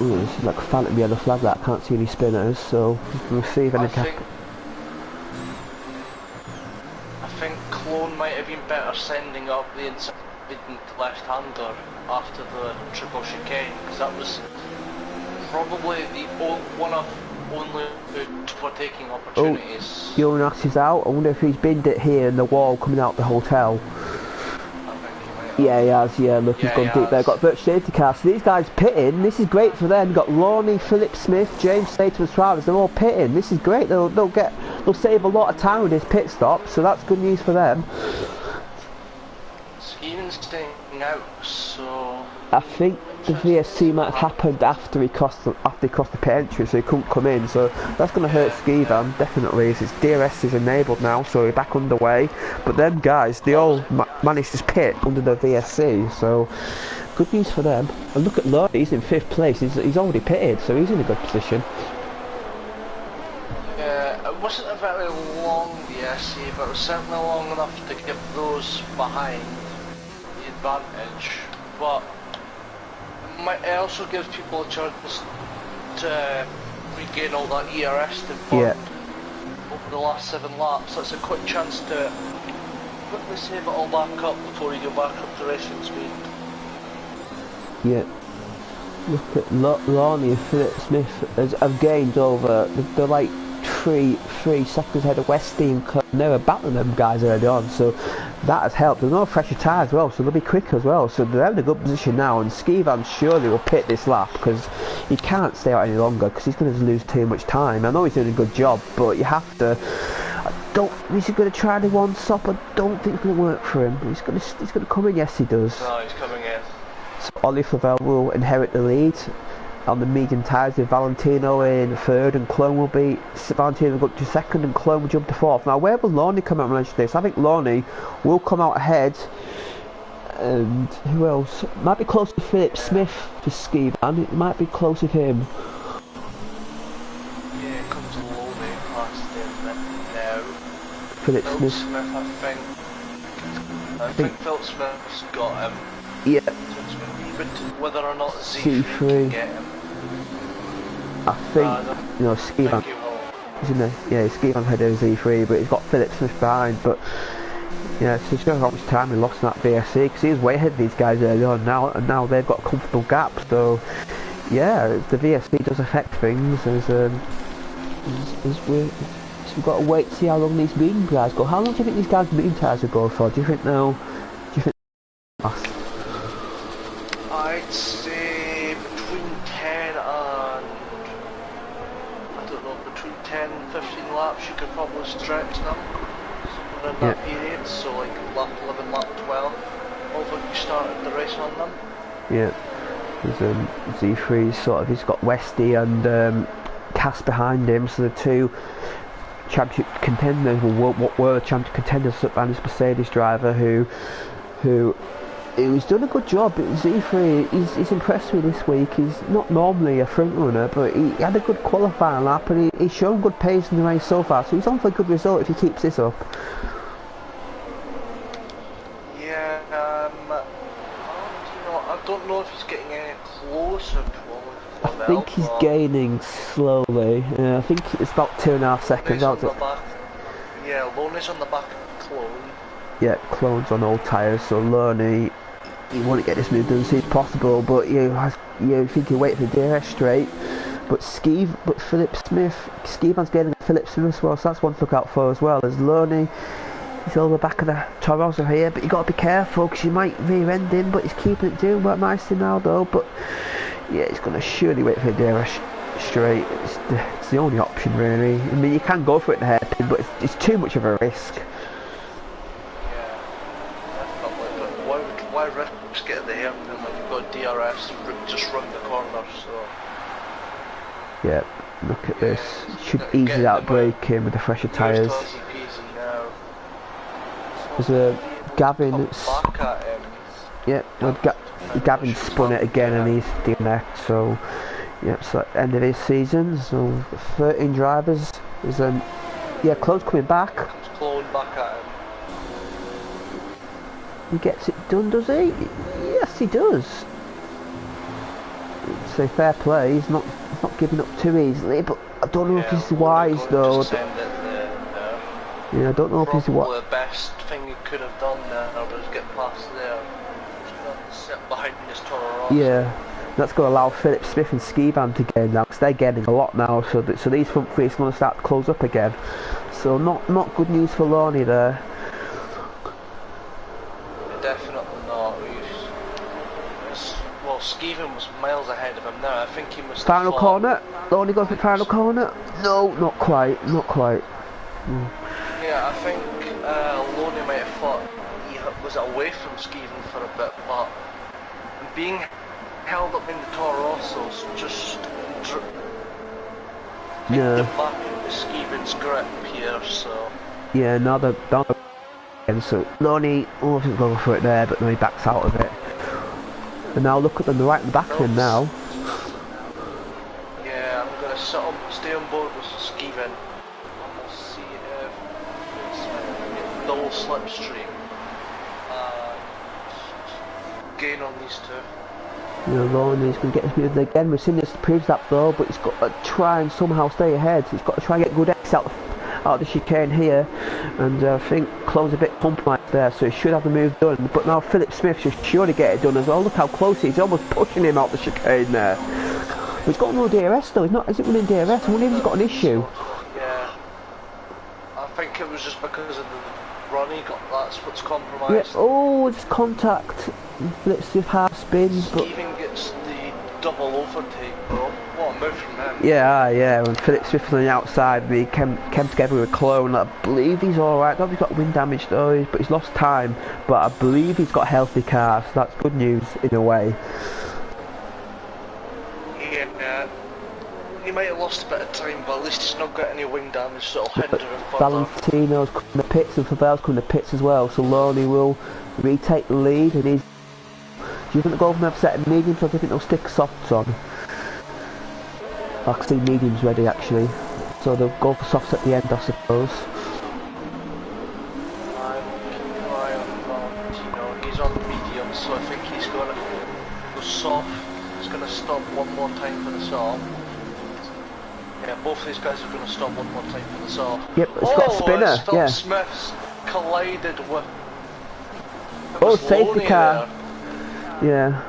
Ooh, this is like a phantom yellow flag that I can't see any spinners, so we'll see if any I think Clone might have been better sending up the inside left-hander after the triple chicane, because that was probably the one of only for taking opportunities. Oh, Jonas is out. I wonder if he's binned it here in the wall coming out the hotel. Yeah, he has, yeah, look, he's gone deep there. Got virtual safety car. So these guys pitting, this is great for them. Got Lorne, Philip Smith, James Slater and Travis, they're all pitting. This is great, they'll save a lot of time with this pit stop, so that's good news for them. Steven's staying out, so... I think the VSC might have happened after he crossed the pit entry, so he couldn't come in, so that's going to hurt Skivan, definitely. His DRS is enabled now, so we're back underway. But them guys, they all managed to pit under the VSC, so good news for them. And look at Lord, he's in 5th place, he's already pitted, so he's in a good position. Yeah, it wasn't a very long VSC, but it was certainly long enough to give those behind the advantage. But it also gives people a chance to regain all that ERS they've burned over the last 7 laps. That's a quick chance to quickly save it all back up before you go back up to racing speed. Yeah. Look at Lorne and Philip Smith have gained over, they're like 3 seconds ahead of Westy and they were battling them guys early on, so that has helped. There's no fresher tyres as well, so they'll be quicker as well, so they're in a good position now, and Skivan surely will pit this lap because he can't stay out any longer because he's going to lose too much time. I know he's doing a good job, but you have to, he's going to try the one stop. I don't think it's going to work for him. He's going to come in. Yes, he does. No, he's coming in. So Ollie Flavel will inherit the lead on the medium tyres with Valentino in 3rd, and Clone will be, Valentino will go to 2nd and Clone will jump to 4th. Now where will Lorne come out and manage this? I think Lorne will come out ahead, and who else? Might be close to Philip Smith for Skivan, it might be close with him. Yeah, it comes Lorne past him now. Philip Smith. I think Philip Smith's got him. Yeah. But whether or not Z3 can get him. I think, you know, Skivan, isn't there? Yeah, Skivan had a Z3, but he's got Philip Smith behind, but yeah, so it shows how much time he lost in that VSC, because he was way ahead of these guys early on, and now they've got a comfortable gap, so yeah, the VSC does affect things, so we've got to wait to see how long these medium guys go. How long do you think these guys' medium tyres will go for? Do you think I'd say between 10 and, I don't know, between 10 and 15 laps you could probably stretch them somewhere in that period, so like lap 11, lap 12, over you started the race on them. Yeah, there's Z3 sort of, he's got Westy and Cass behind him, so the two championship contenders, what were championship contenders, and this Mercedes driver who he's done a good job. Z3, he's impressed me this week. He's not normally a front runner, but he had a good qualifying lap, and he's shown good pace in the race so far, so he's on for a good result if he keeps this up. Yeah, I don't know if he's getting any closer to I think he's gaining slowly. I think it's about 2.5 seconds out. Yeah, Lorne is on the back of Clone. Yeah, Clone's on old tyres, so Lorne, he want to get this moved done as soon as possible, but you think he'll wait for the DRS straight. But Philip Smith, Skivan's gaining Philip Smith as well, so that's one to look out for as well. As Lorne, he's over the back of the Toro Rosso here, but you got to be careful because you might rear end him, but he's keeping it doing work nicely now though. But yeah, he's going to surely wait for the DRS straight. It's the only option really. I mean, you can go for it in the hairpin, but it's too much of a risk. Yeah, definitely. But why risk getting the hairpin when you've got DRS just round the corner? So. Yeah, look at this. Should easy out braking with the fresher tyres. There's a Gavin. Back at him. Yeah, well, Gavin spun it again and he's DNF'd, so yeah, it's the end of his season. So 13 drivers. There's yeah, Chloe's coming back. Chloe back at him. He gets it done, does he? Yes, he does. So fair play. He's not giving up too easily, but I don't know if he's wise though. Yeah, I don't know if he's probably the best thing he could have done there was get past there. Sit behind this Toro Rosso. Yeah, that's going to allow Philip Smith and Skiban to gain now, because they're getting a lot now. So these front three are going to start to close up again. So not good news for Lonnie there. Definitely not. Well, Skiban was miles ahead of him now. I think he must. Final corner. Lonnie goes for final corner. No, not quite. Not quite. Yeah, I think Lonnie might have thought he was away from Skiban for a bit, but being held up in the Toro Rossos just yeah. Back into Skiban's grip here, so. Yeah, now they're down again, so Lonnie wasn't going for it there, but then he backs out of it. And now look at them, they're right in the back of him now. Yeah, I'm going to stay on board with Skiban. Double slipstream gain on these two. You know, Lonnie's going to get this moved again. We've seen this proves that though, but he's got to try and somehow stay ahead. He's got to try and get good X out of the chicane here, and I think Chloe's a bit compromised there, so he should have the move done. But now Philip Smith should surely get it done as well. Look how close he is. He's almost pushing him out the chicane there. But he's got no DRS though. He's not. Is it running DRS? I wonder if he's got an issue. Yeah, I think it was just because of the Ronnie that's what's compromised. Yeah. Oh, it's contact. Philip Smith half spins, but even gets the double overtake, bro. What a move from him. Yeah. When Philip Smith was on the outside, he came together with a clone. I believe he's all right. I don't think he's got wind damage though, but he's lost time. But I believe he's got a healthy car, so that's good news in a way. Yeah. He might have lost a bit of time, but at least he's not got any wing damage, so it'll hinder him further. Valentino's coming to the pits and Favel's coming to the pits as well, so Lonnie will retake the lead. And he's. Do you think they'll go from a set of mediums, or do you think they'll stick softs on? I can see mediums ready actually, so they'll go for softs at the end, I suppose. He's on medium, so I think he's going to go soft. He's going to stop one more time for the soft. Yeah, both of these guys are going to stop one more time for the soft. Yep, it's got a spinner. Phil Smith's collided with. Oh, safety Lonnie car. There. Yeah,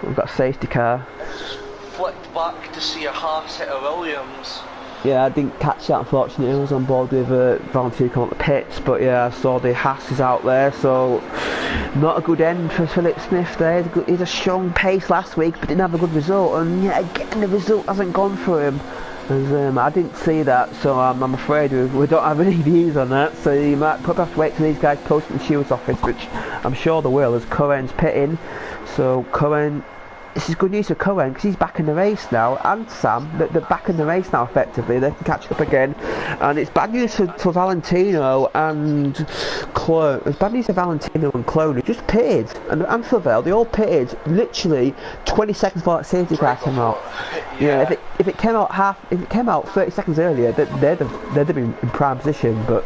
we've got a safety car. Just flicked back to see a Haas hit a Williams. Yeah, I didn't catch that unfortunately. I was on board with Valentino coming up the pits, but yeah, I saw the Haas out there, so not a good end for Philip Smith there. He had a strong pace last week, but didn't have a good result, and yeah, again the result hasn't gone for him. And, I didn't see that, so I'm afraid we don't have any views on that, so you might probably have to wait till these guys post in the Stewards office, which I'm sure they will, as Cohen's pitting. So Cohen, this is good news for Cohen, because he's back in the race now, and Sam, they're back in the race now effectively, they can catch up again. And it's bad news for Valentino and Clone. It's bad news for Valentino and Clone, who just pitted, and Favel, they all pitted literally 20 seconds before that safety car came out. Yeah, if it came out 30 seconds earlier, they'd have been in prime position, but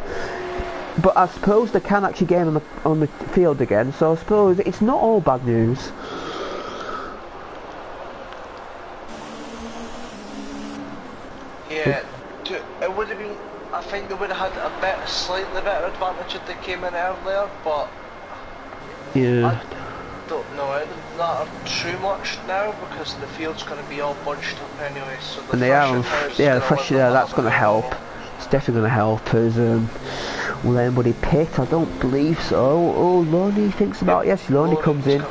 I suppose they can actually get on the field again, so I suppose it's not all bad news. Yeah, it would have been. I think they would have had a slightly better advantage if they came in earlier, but yeah, I don't know it matter too much now because the field's going to be all bunched up anyway. So the fresh air, that's going to help. It's definitely going to help us. Will anybody pit? I don't believe so. Oh, Lonnie thinks about yes. Lonnie comes in. In.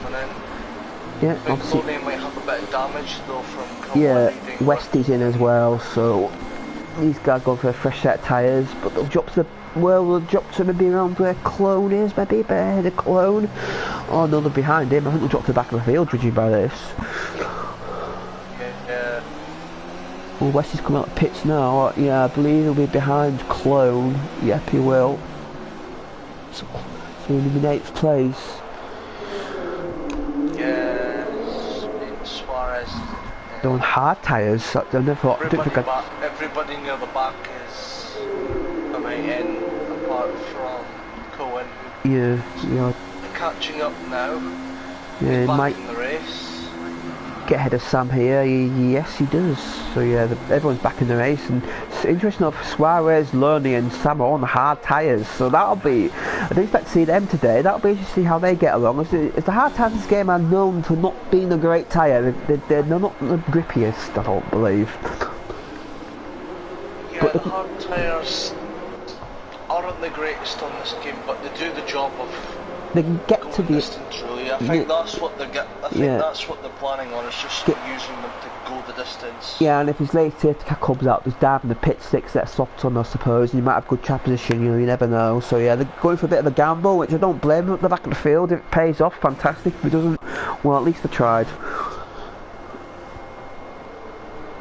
Yeah, obviously. Lonnie might have bit of damage though from Yeah, leading. Westy's in as well, so these guys go for a fresh set of tyres, but they'll drop to they'll drop to maybe around where Clone is, maybe ahead of Clone. Oh no, they're behind him. I think they'll drop to the back of the field, judging by this. Yeah. Well, Westy's coming out of the pits now. Yeah, I believe he'll be behind Clone. Yep, he will. So he'll be in 8th place. Suarez. They're on hard tyres. I never thought. Everybody near the back is in, apart from Cohen. Yeah. Catching up now. Yeah, he might in the race. Get ahead of Sam here. Yes, he does. So yeah, everyone's back in the race, and it's interesting enough, Suarez, Loney, and Sam are on the hard tyres. So that'll be. I didn't expect to see them today. That'll be interesting to see how they get along. As the hard tyres in this game are known for not being a great tyre. They're not the grippiest, I don't believe. Yeah, but the hard tyres aren't the greatest on this game, but they do the job of. They can get to the distance, really. I think that's what that's what they're planning on, is just using them to go the distance. Yeah, and if his late safety car comes out, there's diving the pit six that's soft on, I suppose, and you might have good track position, you never know. So yeah, they're going for a bit of a gamble, which I don't blame them at the back of the field. If it pays off, fantastic. If it doesn't, well, at least they tried.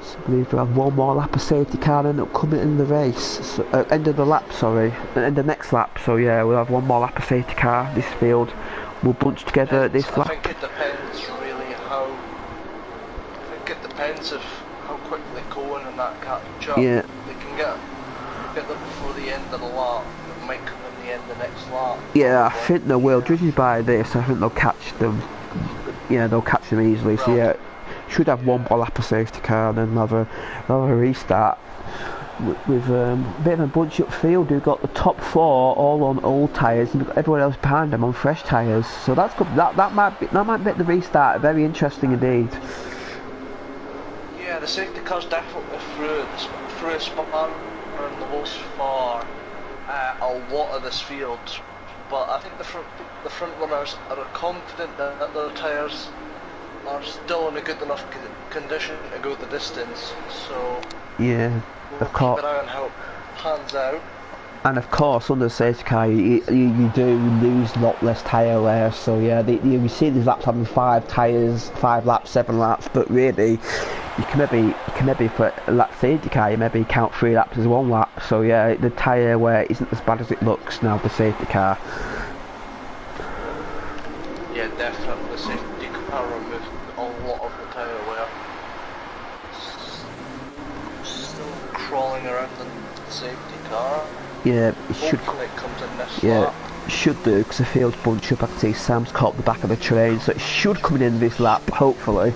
So I believe we'll have one more lap of safety car and end up coming in the race. So, end of the lap, sorry. End of the next lap. So yeah, we'll have one more lap of safety car. This field will bunch together at this lap. I think it depends really of how quickly Cohen and that catch up. Yeah. They can get them before the end of the lap. It might come in the end of the next lap. Yeah, I think they will. Judging by this, I think they'll catch them. Yeah, they'll catch them easily. So yeah. Should have one more lap of safety car and then have a restart with a bit of a bunch up field. We've got the top 4 all on old tyres and we've got everyone else behind them on fresh tyres, so that's good. That might make the restart very interesting indeed. Yeah, the safety car's definitely through a span and the most far a lot of this field, but I think the front runners are confident that their tyres are still in a good enough condition to go the distance, so yeah, we'll keep an eye on how it pans out. And of course, under the safety car, you do lose a lot less tyre wear. So yeah, you see these laps having 5 tyres, 5 laps, 7 laps, but really, you can maybe for a lap safety car, you maybe count 3 laps as 1 lap. So yeah, the tyre wear isn't as bad as it looks now. The safety car. Yeah, definitely the safety car removed a lot of the tyre wear. Still crawling around the safety car. Yeah, it should. Hopefully it comes in this lap. Should do, because the field's bunched up. I can see Sam's caught the back of the train, so it should come in this lap, hopefully.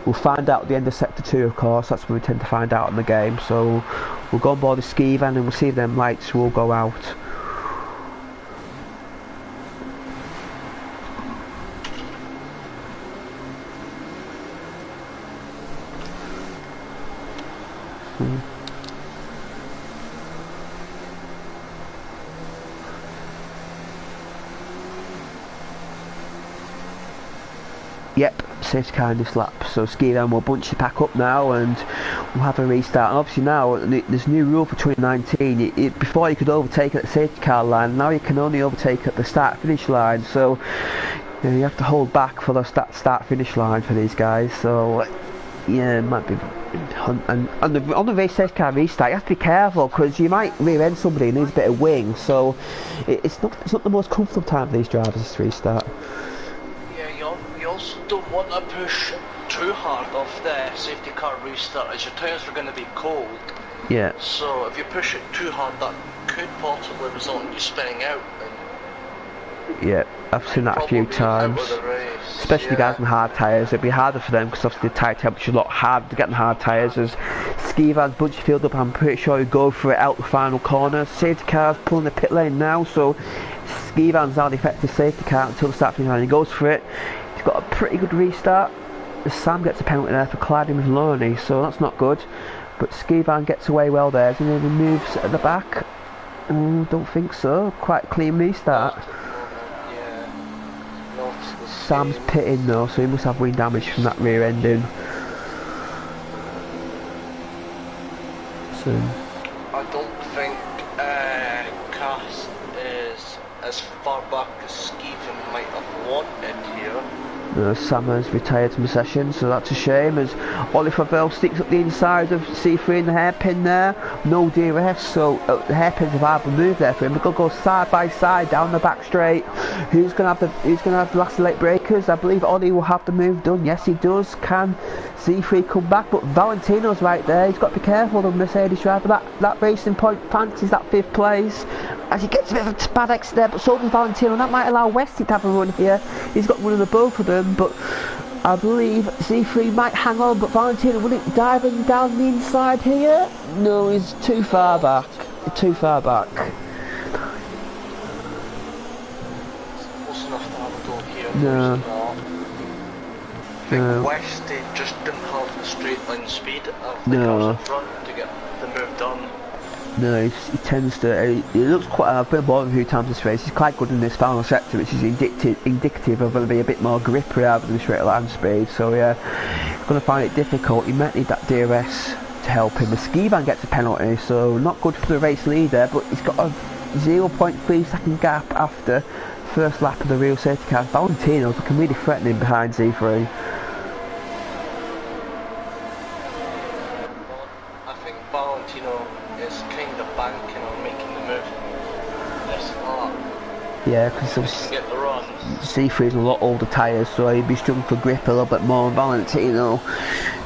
We'll find out at the end of sector 2, of course. That's when we tend to find out in the game. So we'll go on board the ski van and we'll see if them lights will go out. Yep, safety car in this lap. So ski van will bunch the pack up now and we'll have a restart. And obviously now there's a new rule for 2019. Before you could overtake at the safety car line, now you can only overtake at the start-finish line. So you have to hold back for the start-finish line for these guys. So yeah, it might be. And on the race safety car restart, you have to be careful because you might rear-end somebody who needs a bit of wing. So it's not the most comfortable time for these drivers, this restart. You also don't want to push too hard off the safety car restart, as your tyres are going to be cold. Yeah. So if you push it too hard, that could possibly result in you spinning out. Yeah, I've seen that a few times. Especially guys on hard tyres. It'd be harder for them because obviously the tyre temperature's a lot harder to get on hard tyres. As ski van's bunch the field up, I'm pretty sure you go for it out the final corner. Safety car's pulling the pit lane now, so ski van's now the effective safety car until the start finish line. He goes for it. He's got a pretty good restart. Sam gets a penalty there for colliding with Loney, so that's not good. But ski van gets away well there. And then he moves at the back. Don't think so. Quite a clean restart. Sam's pitting though, so he must have wing damage from that rear ending. So I don't think Cass is as far back as Skeeven might have wanted here. Sam has retired from the session, so that's a shame, as Oliver Vale sticks up the inside of C3 in the hairpin there. No DRS, so the hairpin's a viable move there for him. We're going to go side by side down the back straight. Who's going to have the last late breakers? I believe Ollie will have the move done. Yes, he does. Can C3 come back? But Valentino's right there. He's got to be careful of the Mercedes driver. That racing point fancies that 5th place. As he gets a bit of a bad exit there, but so does Valentino, and that might allow Westy to have a run here. He's got one of the both of them, but I believe C3 might hang on, but Valentino, will it diving down the inside here? No, he's too far back. Too far back. Close enough to have a go here. No. I think Westy just didn't have the straight line speed of the cars in front to get the move done. No, he tends to. He looks quite. I've been bored a few times this race. He's quite good in this final sector, which is indicative of going to be a bit more grip rather than straight line speed. So yeah, he's going to find it difficult. He might need that DRS to help him. The Skivan gets a penalty, so not good for the race leader. But he's got a 0.3 second gap after first lap of the real safety car. Valentino's looking really threatening behind Z3. I think Valentino is kind of banking on making the move this lap. Yeah, because he can get the run. C3's a lot older tyres, so he'd be struggling for grip a little bit more. Valentino,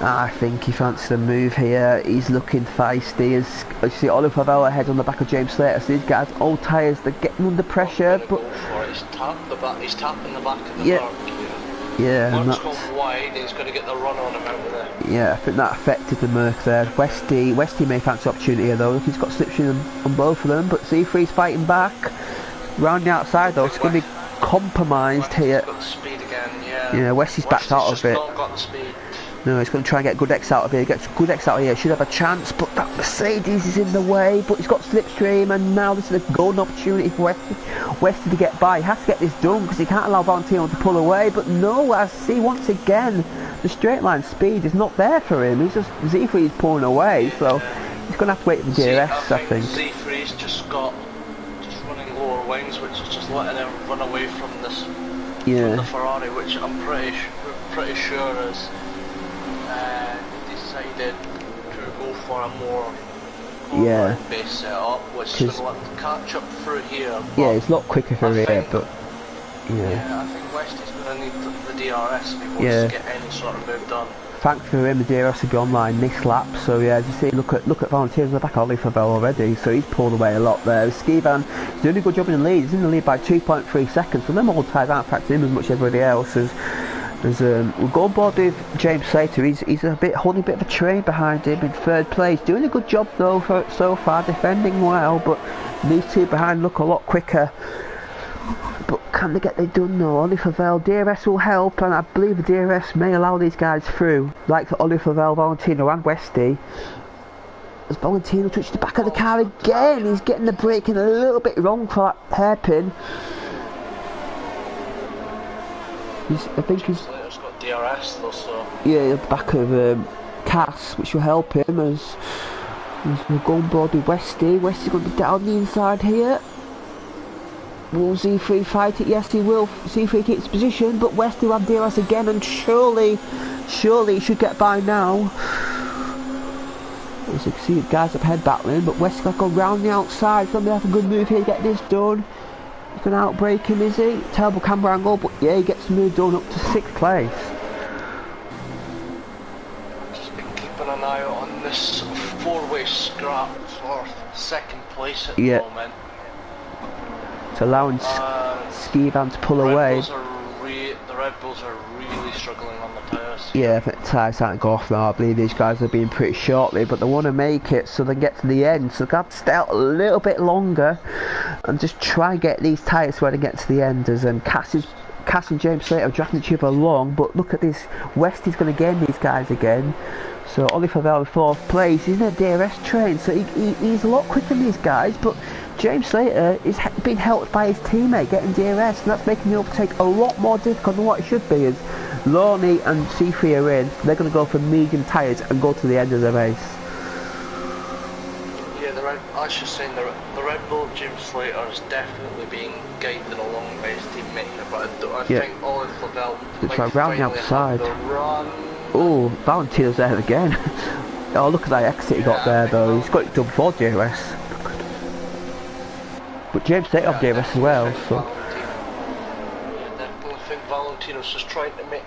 I think he fancies the move here. He's looking feisty. As you see, Oliver Vella ahead on the back of James Slater. So these guys, old tyres, they're getting under pressure. But he's tapping the back of the park. Yeah, and that's gone wide. He's got to get the run on him out of there. Yeah, I think that affected the Merc there. Westy may fancy opportunity here though. Look, he's got slipstream on both of them, but C3's fighting back. Round the outside though, it's going to be compromised here. Got the speed again, yeah. Yeah, Westy's backed out of it. Not got the speed. No, he's going to try and get good X out of here. Gets good X out of here. Should have a chance, but that Mercedes is in the way. But he's got slipstream, and now this is a golden opportunity for Westy to get by. He has to get this done because he can't allow Valentino to pull away. But no, I see once again the straight line speed is not there for him. He's just Z3 is pulling away, so he's going to have to wait for the DRS. I think Z3's just running lower wings, which is just letting him run away from this. From the Ferrari, which I'm pretty sure is. Decided to go for a more base setup, which is going to let them catch up through here. Yeah, it's a lot quicker for here, but I think Westy's going to need the DRS if he wants to get any sort of move done. Thankfully for him, the DRS will be online this lap. So yeah, as you see, look at Valentino in the back of Oliver Vale already. So he's pulled away a lot there. Skivan is doing a good job in the lead. He's in the lead by 2.3 seconds. So them old tyres aren't affecting him as much as everybody else. We'll go on board with James Slater. He's holding a bit of a train behind him in 3rd place. Doing a good job though so far, defending well. But these two behind look a lot quicker. But can they get it done though? Oliver Vale, DRS will help, and I believe the DRS may allow these guys through. Like Oliver Vale, Valentino and Westy. As Valentino touches the back of the car again, he's getting the braking a little bit wrong for that hairpin. I think he's got DRS though, so yeah, the back of Cass, which will help him as we'll go on board with Westy. Westy's going to be down the inside here. Will Z3 fight it? Yes, he will. Z3 keeps position, but Westy will have DRS again, and surely he should get by now. As you can see, the guys up ahead battling, but Westy's got to go round the outside. He's going to have a good move here to get this done. He's going to outbrake him, is he? Terrible camera angle, but yeah, he gets the move done up to 6th place. Just been keeping an eye on this 4-way scrap for 2nd place at the moment. It's allowing Skivan to pull away. The Red Bulls are really struggling on the tyres. Yeah, I think the tyres starting to go off now. I believe these guys are being pretty shortly, but they want to make it so they get to the end. So they have to stay out a little bit longer and just try and get these tyres where they get to the end. As Cass is Cass and James Slater are dragging each other along, but look at this, Westy's going to gain these guys again. So Ollie Favell in 4th place, he's in a DRS train, so he's a lot quicker than these guys, but James Slater is being helped by his teammate getting DRS, and that's making the overtake a lot more difficult than what it should be, as Lorne and C3 are in, they're going to go for medium tyres and go to the end of the race. Yeah, I was just saying the Red Bull James Slater is definitely being guided along by his teammate here, but I think Ollie Favell it's might like round the finally outside. have the run. Oh, Valentino's there again. Oh, look at that exit he got there though. He's got it done before DRS. But James Slater off DRS as well, so. I definitely think Valentino's just trying to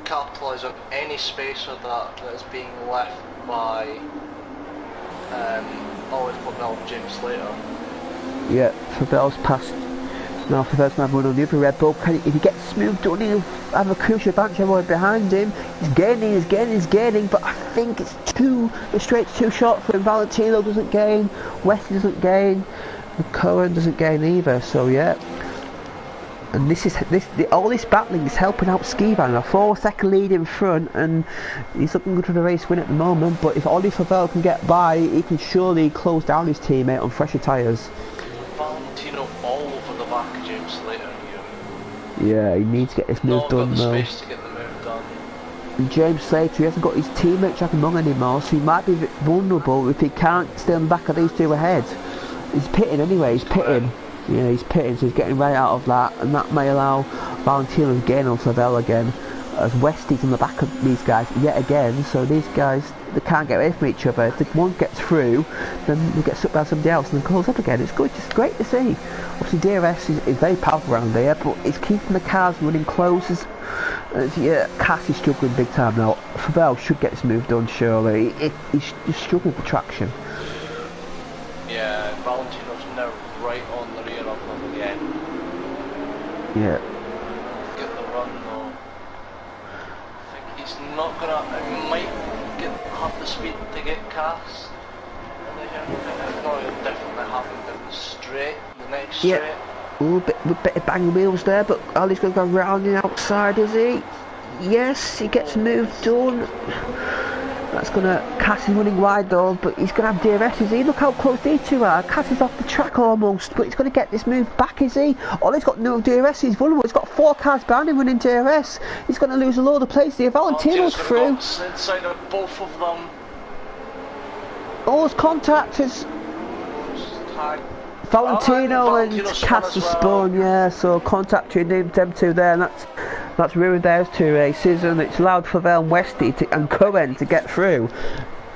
capitalise on any space of that is being left by Ollie Favell and James Slater. Yeah, Favell's passed. Now Favell's going to have one on the other Red Bull. If he gets smoothed on, he'll have a crucial advantage everyone behind him. He's gaining, but I think the straight's too short for him. Valentino doesn't gain, Wesley doesn't gain, and Cohen doesn't gain either, so yeah. And all this battling is helping out Skivan, a 4-second lead in front, and he's looking good for the race win at the moment, but if Ollie Favell can get by, he can surely close down his teammate on fresher tyres. Valentino all over the back of James Slater here. Yeah, he needs to get this move done though. Space to get the move done. And James Slater, he hasn't got his teammate Jack Mung anymore, so he might be vulnerable if he can't stay on the back of these two ahead. He's pitting anyway, he's pitting. Yeah, he's pitting, so he's getting right out of that, and that may allow Valentino to gain on Favell again, as Westy's on the back of these guys yet again, so these guys, they can't get away from each other. If the one gets through, then they get stuck by somebody else and then calls up again. It's good, it's great to see. Obviously DRS is very powerful around here, but it's keeping the cars running close as yeah, Cass is struggling big time now. Favell should get this move done surely. He's struggling for traction. Yeah, Valentino's now right on the rear of them again. Yeah. Get the run though. I think he's not gonna. He might have the speed to get Cass. No, he'll definitely have him straight. The next straight. Ooh, bit of banging wheels there, but Ollie's going to go round the outside, is he? Yes, he gets moved done. That's going to... Cass is running wide though, but he's going to have DRS, is he? Look how close these two are. Cass is off the track almost, but he's going to get this move back, is he? Ollie's got no DRS, he's vulnerable. He's got 4 cars behind him running DRS. He's going to lose a load of places here. Valentino's through. Inside of both of them. Oh, his contact is... Valentino and Cass has spun, yeah, so contact between them two there, and that's ruined those 2 races, and it's allowed Favell and Westy and Cohen to get through.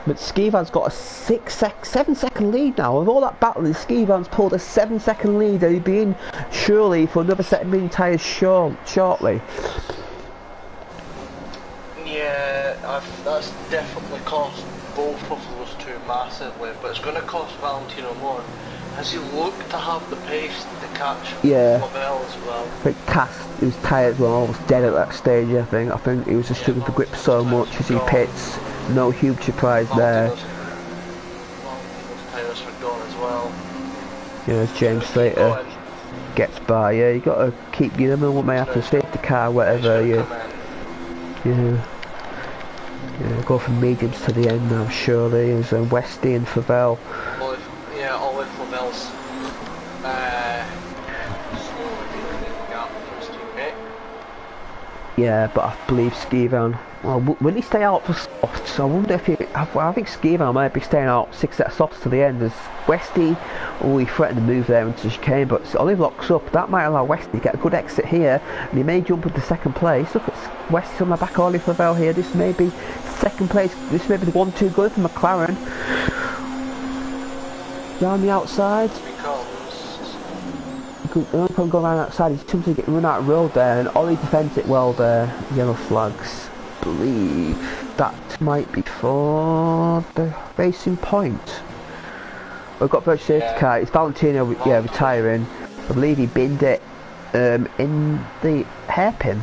But Skivan's got a 7-second lead now. With all that battling, Skivan's pulled a 7-second lead, and he'll be in surely for another set of medium tyres shortly. Yeah, that's definitely cost both of those two massively, but it's going to cost Valentino more. Has he looked to have the pace to catch Favell as well? I think Cass, his tyres were almost dead at that stage, I think he was just struggling to grip so much as he pits. No huge surprise there. Valentino's tyres were gone as well. Yeah, as James Slater gets by, yeah, you got to keep, you never know what may happen, safety car, whatever, yeah, go from mediums to the end now, surely, as Westy and Favell. Ollie Favell's slowly making the gap for his teammate. Yeah, but I believe Skivan, well, will he stay out for softs? I wonder if I think Skivan might be staying out 6 sets of softs to the end, as Westy, he threatened to move there into the chicane, but Ollie locks up. That might allow Westy to get a good exit here, and he may jump into 2nd place. Look at Westy's on the back of Ollie Favell here. This may be 2nd place, this may be the 1-2 good for McLaren. Down the outside. He can go around outside. He's attempting to get run out of road there, and Ollie defends it well there. Yellow flags. Believe that might be for the racing point. We've got virtual safety car. It's Valentino, retiring. I believe he binned it in the hairpin.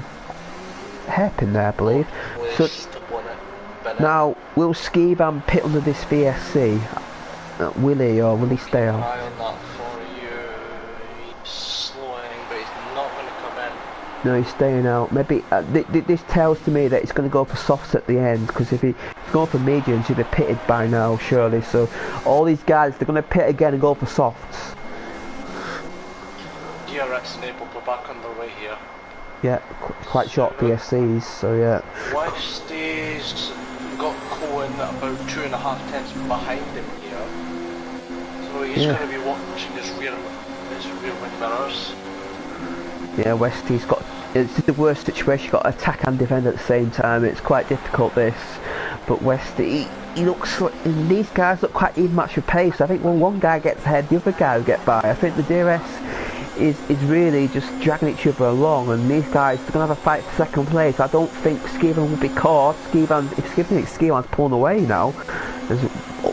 Hairpin there, I believe. So now, will Skivan pit under this VSC? Will he stay on? Eye on that for you. He's slowing, but he's not going to come in. No, he's staying out. Maybe this tells to me that it's going to go for softs at the end, because if he's going for mediums, he'd be pitted by now, surely. So all these guys, they're going to pit again and go for softs. DRX and Apple are back on their way here. Yeah, quite short PSCs, so yeah. Westy's got Cohen about 2.5 tenths behind him here. So he's going to be watching his rear wing mirrors. Yeah, Westy's got, it's the worst situation, you've got to attack and defend at the same time. It's quite difficult this, but Westy, he looks, these guys look quite even match with pace. I think when one guy gets ahead, the other guy will get by. I think the DRS is really just dragging each other along, and these guys, they're going to have a fight for second place. I don't think Skivan will be caught. Skivan's pulling away now.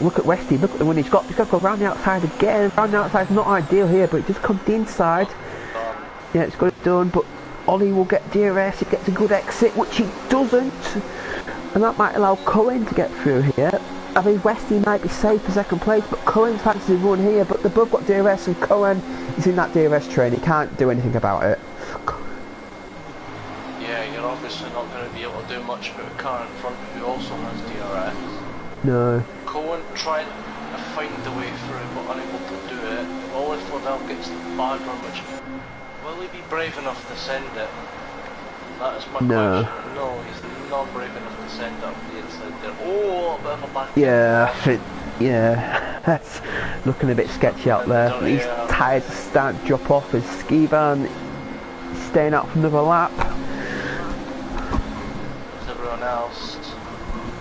Look at Westy, look at the one he's got to go round the outside again. Round the outside's not ideal here, but it just comes the inside. Yeah, it's got it done, but Ollie will get DRS, he gets a good exit, which he doesn't, and that might allow Cohen to get through here. I mean, Westy might be safe for second place, but Cohen fancies run here, but they've both got DRS, and Cohen is in that DRS train, he can't do anything about it. Yeah, you're obviously not going to be able to do much about a car in front who also has DRS. No. Cohen trying to find the way through, but unable to do it. Ollie Fladell gets the bad run, which... Will he be brave enough to send it? That is my question. No, he's not brave enough to send it up the inside there. Oh, a bit of a back. Yeah, that's looking a bit sketchy out there. These tyres are starting to drop off as Skivan staying out for another lap. There's everyone else.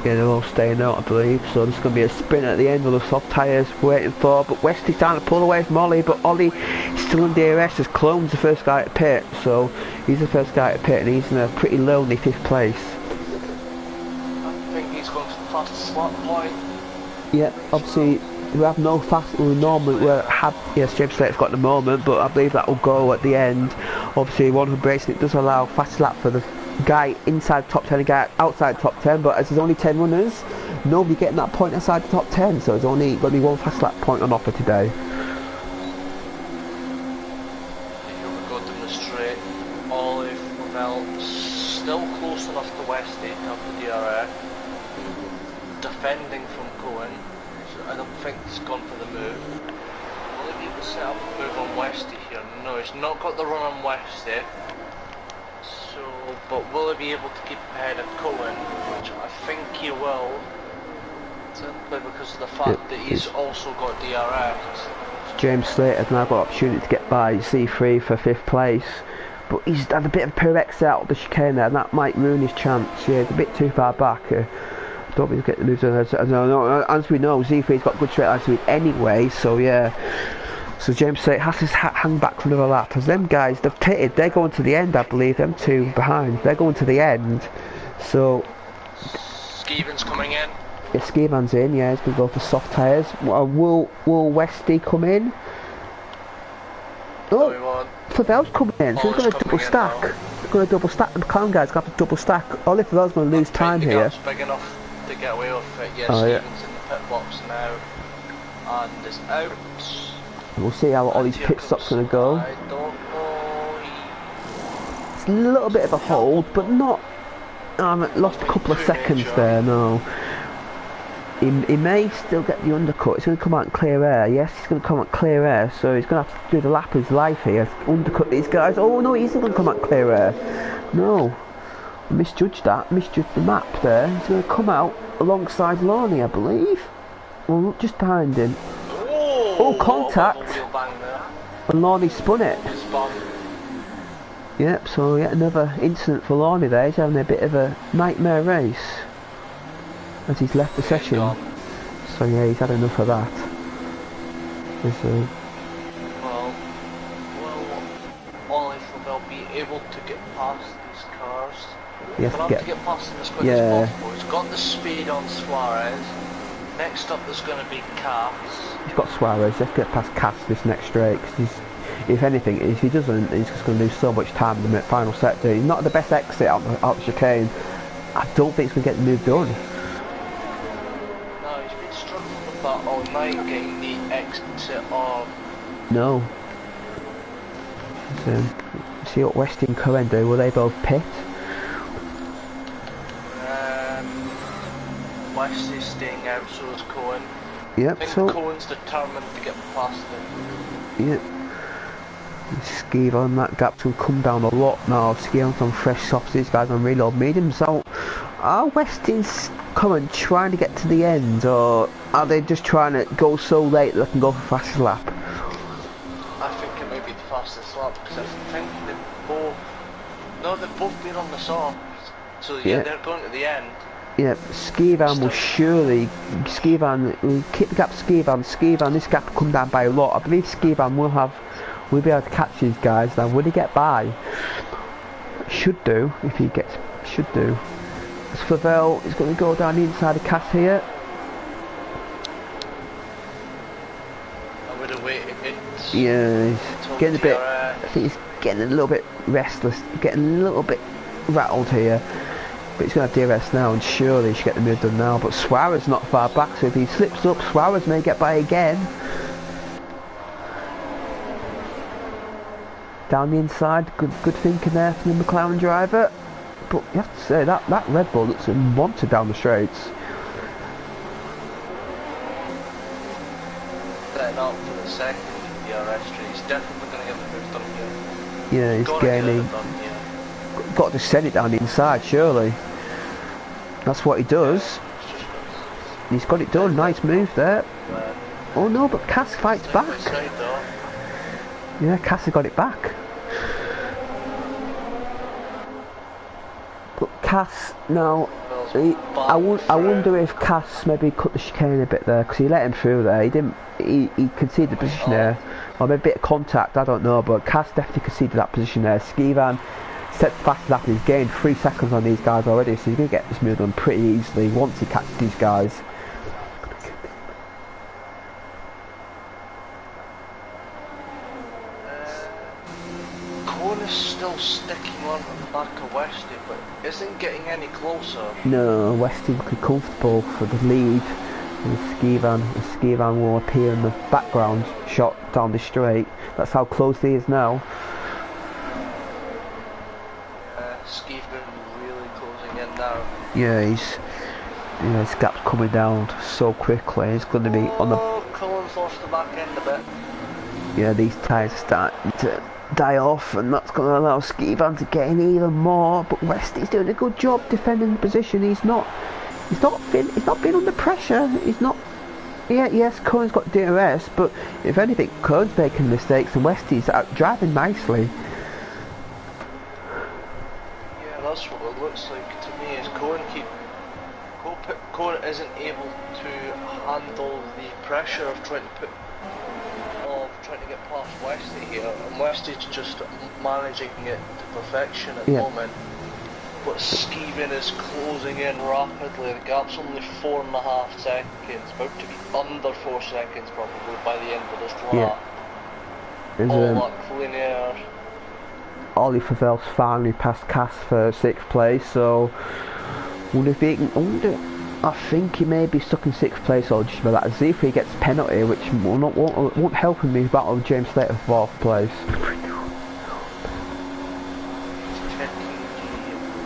Yeah, they're all staying out, I believe, so there's going to be a sprint at the end with the soft tyres waiting for, but Westy's trying to pull away from Ollie, but Ollie is still in DRS as Clone's the first guy to pit, so he's the first guy to pit and he's in a pretty lonely 5th place. I think he's going for the fastest lap point. Yeah, obviously we have no fast, we normally have, yes, James Slater's got at the moment, but I believe that will go at the end. Obviously 100 racing, it does allow fast lap for the guy inside the top 10 and guy outside the top 10, but as there's only 10 runners, nobody getting that point outside the top 10, so there's only going to be one fast lap point on offer today. Here we go down the straight. Ollie Fladell still close enough to Westy to have the DRS. Defending from Cohen, so I don't think he's gone for the move. Will he be able to set up a move on Westy here? No, he's not got the run on Westy. So, but will he be able to keep ahead of Cohen, which I think he will, simply because of the fact that he's also got DRS. James Slater's now got opportunity to get by C3 for 5th place, but he's had a bit of a poor exit out of the chicane there, and that might ruin his chance. Yeah, he's a bit too far back. I don't think he'll get the moves on. As we know, Z3's got good straight line speed anyway, so yeah. So James Slater has to hang back for another lap. As them guys, they've pitted, they're going to the end, I believe, them two behind. They're going to the end. So... Skivan's coming in. Yeah, Skivan's in, yeah, he's going to go for soft tyres. Will Westy come in? Oh, Flavel's coming in, so he's going to double stack. He's going to double stack, the McLaren guy's going to have to double stack. Ollie Flavel's going to lose time here. The big enough to get away with it. Yeah, Skivan's in the pit box now. And is out. We'll see how Ollie's pit stop's going to go. I don't know. It's a little bit of a hold, but not... lost a couple of seconds there, no. He may still get the undercut. He's going to come out in clear air. Yes, he's going to come out clear air, so he's going to have to do the lap of his life here. Undercut these guys. Oh no, he isn't going to come out clear air. No. I misjudged that. Misjudged the map there. He's going to come out alongside Lorne, I believe. Well, just behind him. Oh, contact! And Lorne spun it. Yep, so yet another incident for Lorne there. He's having a bit of a nightmare race as he's left the session. So yeah, he's had enough of that. Well, Ollie will be able to get past these cars. He'll have to get past them as quick as possible. He's got the speed on Suarez. Next up there's going to be Cass. He's got Suarez. Let's get past Cass this next straight. Cause if anything, if he doesn't, he's just going to lose so much time in the final sector. He's not the best exit out the chicane. I don't think he's going to get the move done. No, he's been struggling with that all night, getting the exit of... No. See what Westy and Cohen do. Will they both pit? Westy's staying out, so is Cohen. Yep. I think So Cohen's determined to get past them. yeah. Skivan, that gap's will come down a lot now. Skivan's on fresh softs. These guys on reload medium. So are Westy's Cohen trying to get to the end, or are they just trying to go so late that they can go for fastest lap? I think it may be the fastest lap because I think they've both been on the soft. So yeah, they're going to the end. Yeah, Skivan will surely, will keep the gap to Skivan, this gap will come down by a lot. I believe Skivan will be able to catch these guys. Now, will he get by? Should do, if he gets, should do. As Favel is going to go down the inside of Cass here. I would have waited. Yeah, he's getting a bit, I think he's getting a little bit restless, getting a little bit rattled here. But he's going to have DRS now, and surely he should get the move done now. But Suarez not far back, so if he slips up, Suarez may get by again. Down the inside, good thinking there from the McLaren driver. But you have to say, that Red Bull looks unwanted down the straights. Setting up for the second DRS straight. He's definitely going to get the move done here. Yeah, he's gaining. Got to send it down the inside, surely. That's what he does. He's got it done. Nice move there. Oh no, but Cass fights back. Yeah, Cass has got it back. But Cass now, I wonder if Cass maybe cut the chicane a bit there, because he let him through there. He conceded the position there, or maybe a bit of contact. I don't know, but Cass definitely conceded that position there. Skivan set fast lap, he's gained 3 seconds on these guys already, so he's going to get this move done pretty easily once he catches these guys. Cohen is still sticking on at the back of Westy, but isn't getting any closer. No, Westy looking comfortable for the lead. And Skivan will appear in the background shot down the straight. That's how close he is now. Skivan really closing in now. Yeah, his gap's coming down so quickly. It's going to be on the. Cohen's lost the back end a bit. Yeah, these tyres are starting to die off, and that's going to allow Skivan to gain even more. But Westy's doing a good job defending the position. He's not been under pressure. He's not. Yeah, yes, Cohen's got DRS, but if anything, Cohen's making mistakes, and Westy's out driving nicely. That's what it looks like to me. Is Cohen isn't able to handle the pressure of trying to get past Westy here, and Westy's just managing it to perfection at the moment. But Skivan is closing in rapidly. The gap's only 4.5 seconds, about to be under 4 seconds probably by the end of this lap. All that linear. Ollie Favel's finally passed Cass for 6th place, so wonder if he can. I think he may be stuck in 6th place, or just about that. See if he gets penalty, which won't help him in his battle with James Slater for 4th place. Checking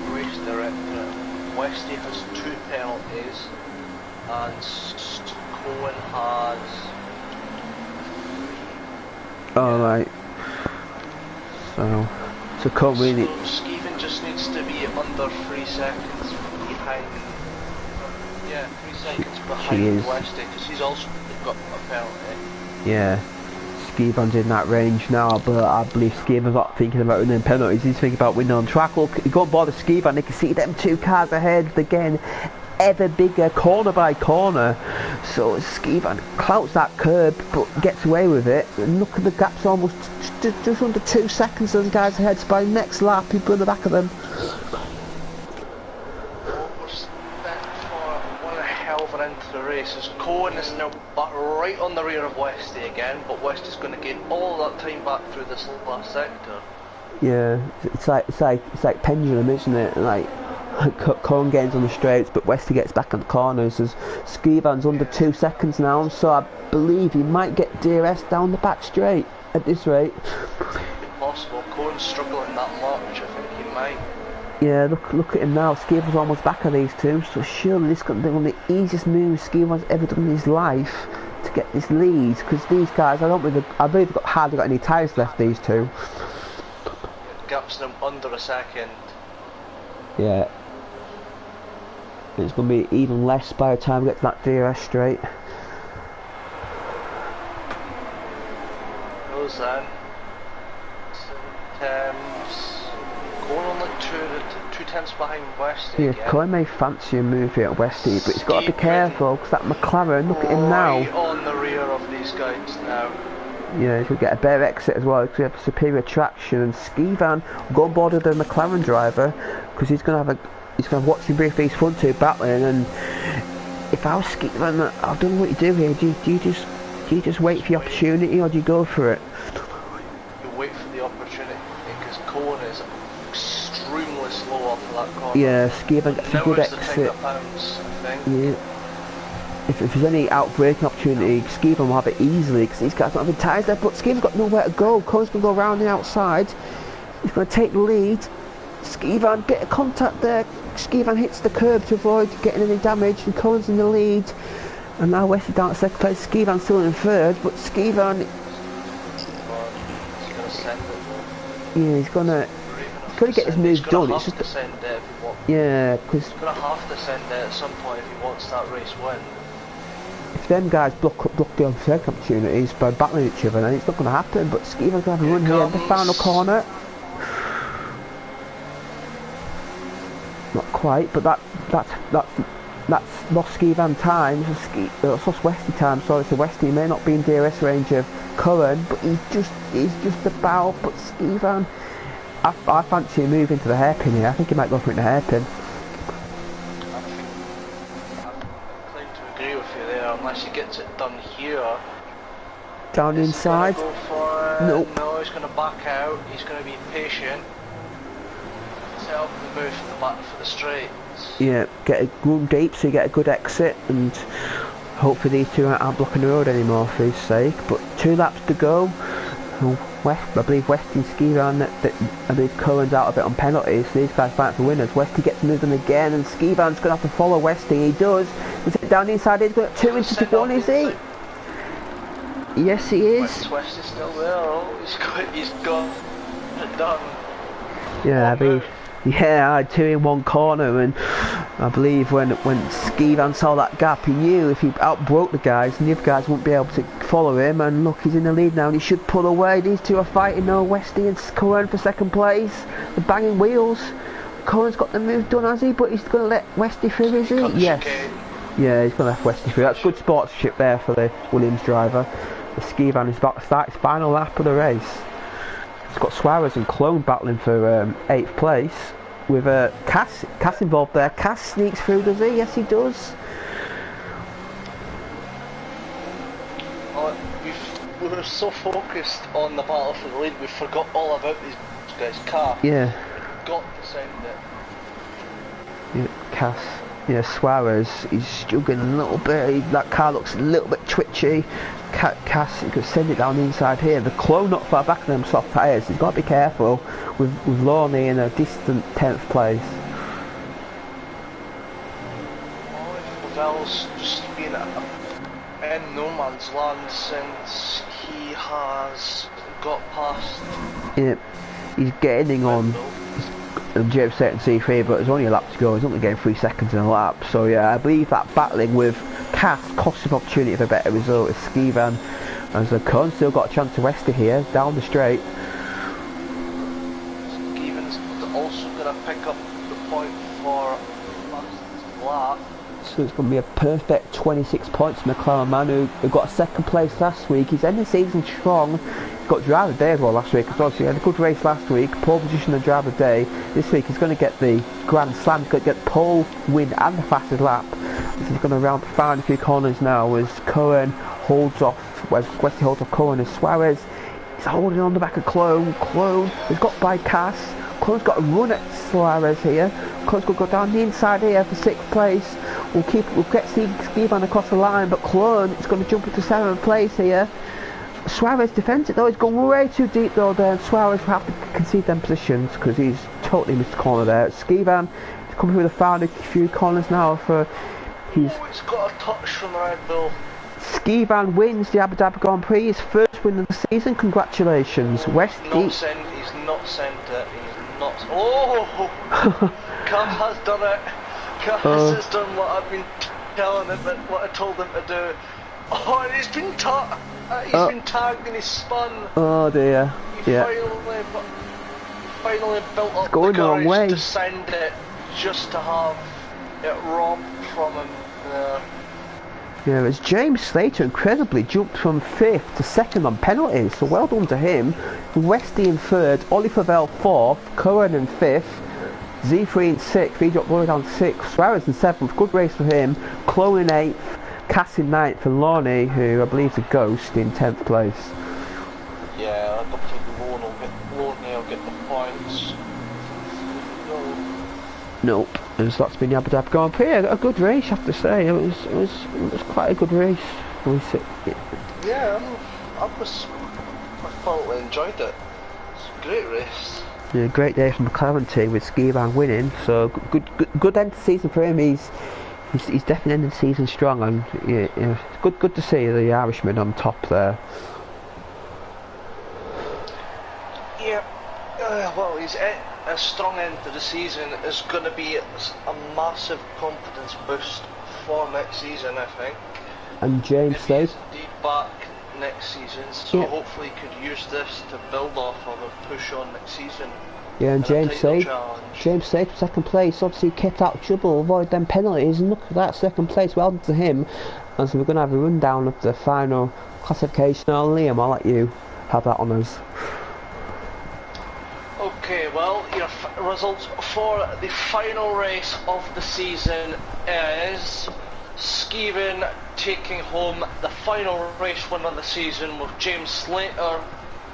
the race director. Westy has 2 penalties, and Cohen has. Alright. So Cohen really. So Skivan just needs to be under 3 seconds behind. Yeah, 3 seconds behind Westy, because he's also got a penalty. Yeah, Skivan's in that range now, but I believe Skivan's not thinking about winning penalties. He's thinking about winning on track. Look, you go on board the Skivan, you can see them 2 cars ahead again, ever bigger, corner by corner. So Skivan clouts that curb, but gets away with it. And look at the gap's almost just under 2 seconds. Those guys ahead. So by next lap, he'll be on the back of them. Into the race as Cohen is now back right on the rear of Westy again, but Westy's going to gain all that time back through this last sector. Yeah, it's like pendulum, isn't it? Like Cohen gains on the straights, but Westy gets back on the corners. As Skivan's under 2 seconds now, so I believe he might get DRS down the back straight at this rate. Possible. Cohen's struggling now Yeah, look at him now. Skiver's almost back on these two, so surely this is going to be one of the easiest moves Skiver's ever done in his life to get this lead. Because these guys, I believe they've hardly got any tyres left. These two. Gaps them under a second. Yeah. It's going to be even less by the time we get to that DRS straight. Goes then. Going on like two tenths behind Westy. Yeah, again. Coy may fancy a move here at Westy, but he's got to be careful because that McLaren, look at him now. Right on the rear of these guys now. Yeah, he'll get a better exit as well because we have superior traction, and Skivan will go on board with the McLaren driver because he's going to watch him brief these front two battling. And if I was Skivan, I don't know what you do here. Do you just wait for the opportunity, or do you go for it? You wait for the opportunity because Cohen is extremely slow off of that corner. Yeah, Skivan gets a good exit. Pounds, I think. Yeah. If there's any outbreaking opportunity, Skivan will have it easily because these guys don't have any tyres there, but Skivan's got nowhere to go. Cohen's going to go around the outside. He's going to take the lead. Skivan, bit of contact there. Skivan hits the curb to avoid getting any damage, and Cohen's in the lead. And now Wesley down at second place. Skivan's still in third, but Skivan... He's going to send it though. Yeah, he's going to get his move done. It's just... Send it if he wants. Yeah, because... He's going to have to send it at some point if he wants that race win. If them guys block the second opportunities by battling each other, then it's not going to happen. But Skivan's going to have a run here in the final corner. Not quite, but that's lost Skivan time. That's lost Westy time. Sorry, so Westy may not be in DRS range of Cohen, but he's just about. But Skivan, I fancy a move into the hairpin here. I think he might go for it in the hairpin. Unless he gets it done here. Down inside. Go for it. Nope. No, he's going to back out. He's going to be patient. Set up the move for the back for the straight. Yeah, get a run deep so you get a good exit, and hopefully these two aren't blocking the road anymore for his sake. But 2 laps to go. I believe Westy and Skivan, I believe Cohen's out of it on penalties, so these guys fight for winners. Westy gets moved on again, and Skivan's going to have to follow Westy. He does. He's down the inside, he's got 2 into 1, is he? Yes, he is. Westy's still there. Oh, he's got it done. Yeah, I believe. Yeah, I had 2 in 1 corner, and I believe when Skivan saw that gap, he knew if he outbroke the guys, and the other guys wouldn't be able to follow him. And look, he's in the lead now, and he should pull away. These two are fighting now, Westy and Cohen for second place. They're banging wheels. Cohen's got the move done, has he? But he's going to let Westy through, is he? Yes. Yeah, he's going to let Westy through. That's good sportsmanship there for the Williams driver. The Skivan is about to start his final lap of the race. It's got Suarez and Clone battling for 8th place with Cass involved there. Cass sneaks through, does he? Yes, he does. We were so focused on the battle for the lead, we forgot all about these guys. Car. Yeah. Got to send it. Yeah, Cass. Yeah, Suarez, he's struggling a little bit. That car looks a little bit twitchy. Cass, he could send it down the inside here. The Clone not far back of them soft tyres. He's got to be careful with Lorne in a distant 10th place. Lavelle's just been in no man's land since he has got past. Yeah, he's getting on. James set in C3, but there's only a lap to go. He's only getting 3 seconds in a lap. So yeah, I believe that battling with Cass cost him opportunity of a better result as Skivan, and so Cohen still got a chance to Westy here down the straight. Skivan's also going to pick up the point for last lap. So it's going to be a perfect 26 points for McLaren man who got a 2nd place last week. He's ended the season strong. He got driver of the day as well last week. So he had a good race last week, pole position and driver of the day. This week he's going to get the Grand Slam. He's going to get pole, win and the fastest lap. So he's going to round the final few corners now as Cohen holds off, Westy holds off Cohen as Suarez. He's holding on the back of Clone. Clone has got by Cass. Clone's got a run at Suarez here. Clone's going to go down the inside here for 6th place. We'll get Skivan across the line, but Clone is going to jump into 7th place here. Suarez defends it though. He's gone way too deep though there, and Suarez will have to concede them positions because he's totally missed the corner there. Skivan is coming through the final few corners now for his... Oh, it's got a touch from the Red Bull. Skivan wins the Abu Dhabi Grand Prix, his first win of the season. Congratulations. West He's not sent it. He's not. Oh! Cam has done it. Cam has done what I've been telling him, what I told him to do. Oh, and he's been tagged and he's spun. Oh dear. He Yeah. finally built up going the the wrong way. courage to send it, just to have it robbed from him. Yeah, it's James Slater incredibly jumped from 5th to 2nd on penalties, so well done to him. Westy in 3rd, Ollie Favell 4th, Cohen in 5th, Z3 in 6th, he dropped Roy down 6th, Suarez in 7th, good race for him, Chloe in 8th, Cass in 9th, and Lorne, who I believe is a ghost, in 10th place. Yeah, I don't think Lorne will get the points. Nope. And so that's been the Abu Dhabi Grand Prix. A good race, I have to say. It was quite a good race. Yeah, I thoroughly enjoyed it. It's a great race. Yeah, great day from the McLaren team with Skivan winning. So good end to season for him. He's definitely ended the season strong, and yeah, good to see the Irishman on top there. Yeah. Well, he's a strong end to the season is going to be a massive confidence boost for next season, I think. And James Slater back next season, so yeah. hopefully he could use this to build off of and push on next season. Yeah, and James Slater 2nd place, obviously kept out of trouble, avoid them penalties, and look at that, 2nd place, well done to him. And so we're going to have a rundown of the final classification. Now, Liam, I'll let you have that honours. Okay, well, your results for the final race of the season is Skivan taking home the final race win of the season, with James Slater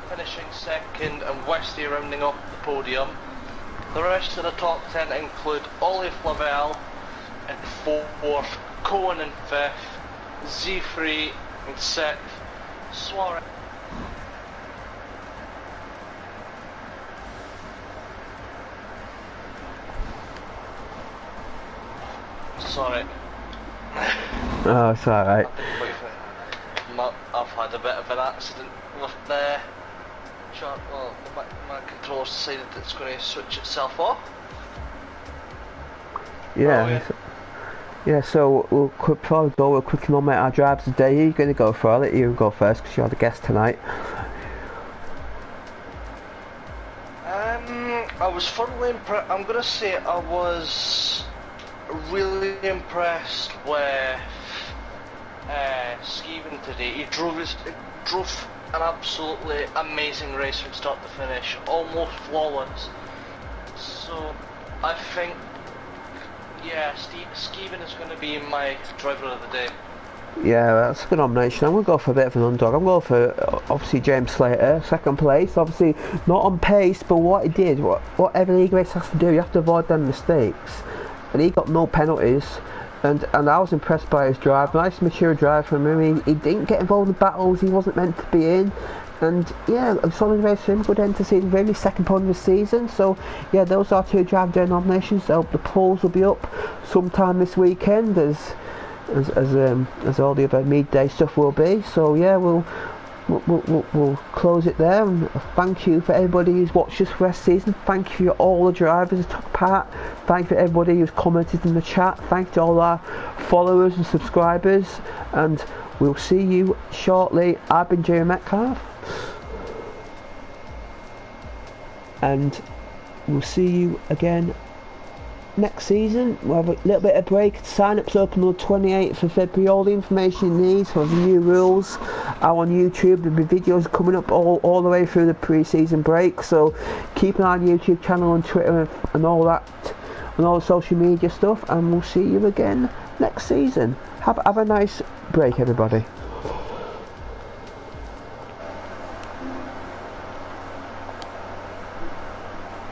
finishing 2nd and Westy rounding up the podium. The rest of the top 10 include Ollie Flavelle in 4th, Cohen in 5th, Z3 in 6th, Suarez. Sorry. Oh, it's alright. I've had a bit of an accident with the chart. Well, my controller decided it's going to switch itself off. Yeah. Oh, yeah. Yeah, so we'll quickly nominate our drivers today. Who are you going to go for? I'll let you go first because you're the guest tonight. I was thoroughly impressed. I'm going to say I was really impressed with Skivan today. He drove an absolutely amazing race from start to finish, almost flawless. So I think, yeah, Skivan is going to be my driver of the day. Yeah, that's a good nomination. I'm going to go for a bit of an underdog. I'm going for obviously James Slater, 2nd place. Obviously not on pace, but what he did, what every league race has to do, you have to avoid them mistakes. And he got no penalties, and I was impressed by his drive. Nice mature drive from him. He didn't get involved in battles he wasn't meant to be in, and yeah, a solid race for him. Good end to season, really 2nd point of the season. So yeah, those are 2 driver day nominations. So the polls will be up sometime this weekend, as all the other midday stuff will be. So yeah, we'll close it there, and thank you for everybody who's watched us for this season. Thank you to all the drivers who took part. Thank you to everybody who's commented in the chat. Thank you to all our followers and subscribers, and we'll see you shortly. I've been Jerry Metcalf, and we'll see you again next season. We'll have a little bit of break. Sign-ups open on the 28th of February. All the information you need for the new rules are on YouTube. There'll be videos coming up all the way through the pre-season break, so keep an eye on the YouTube channel and Twitter and all that, and all the social media stuff, and we'll see you again next season. Have a nice break, everybody.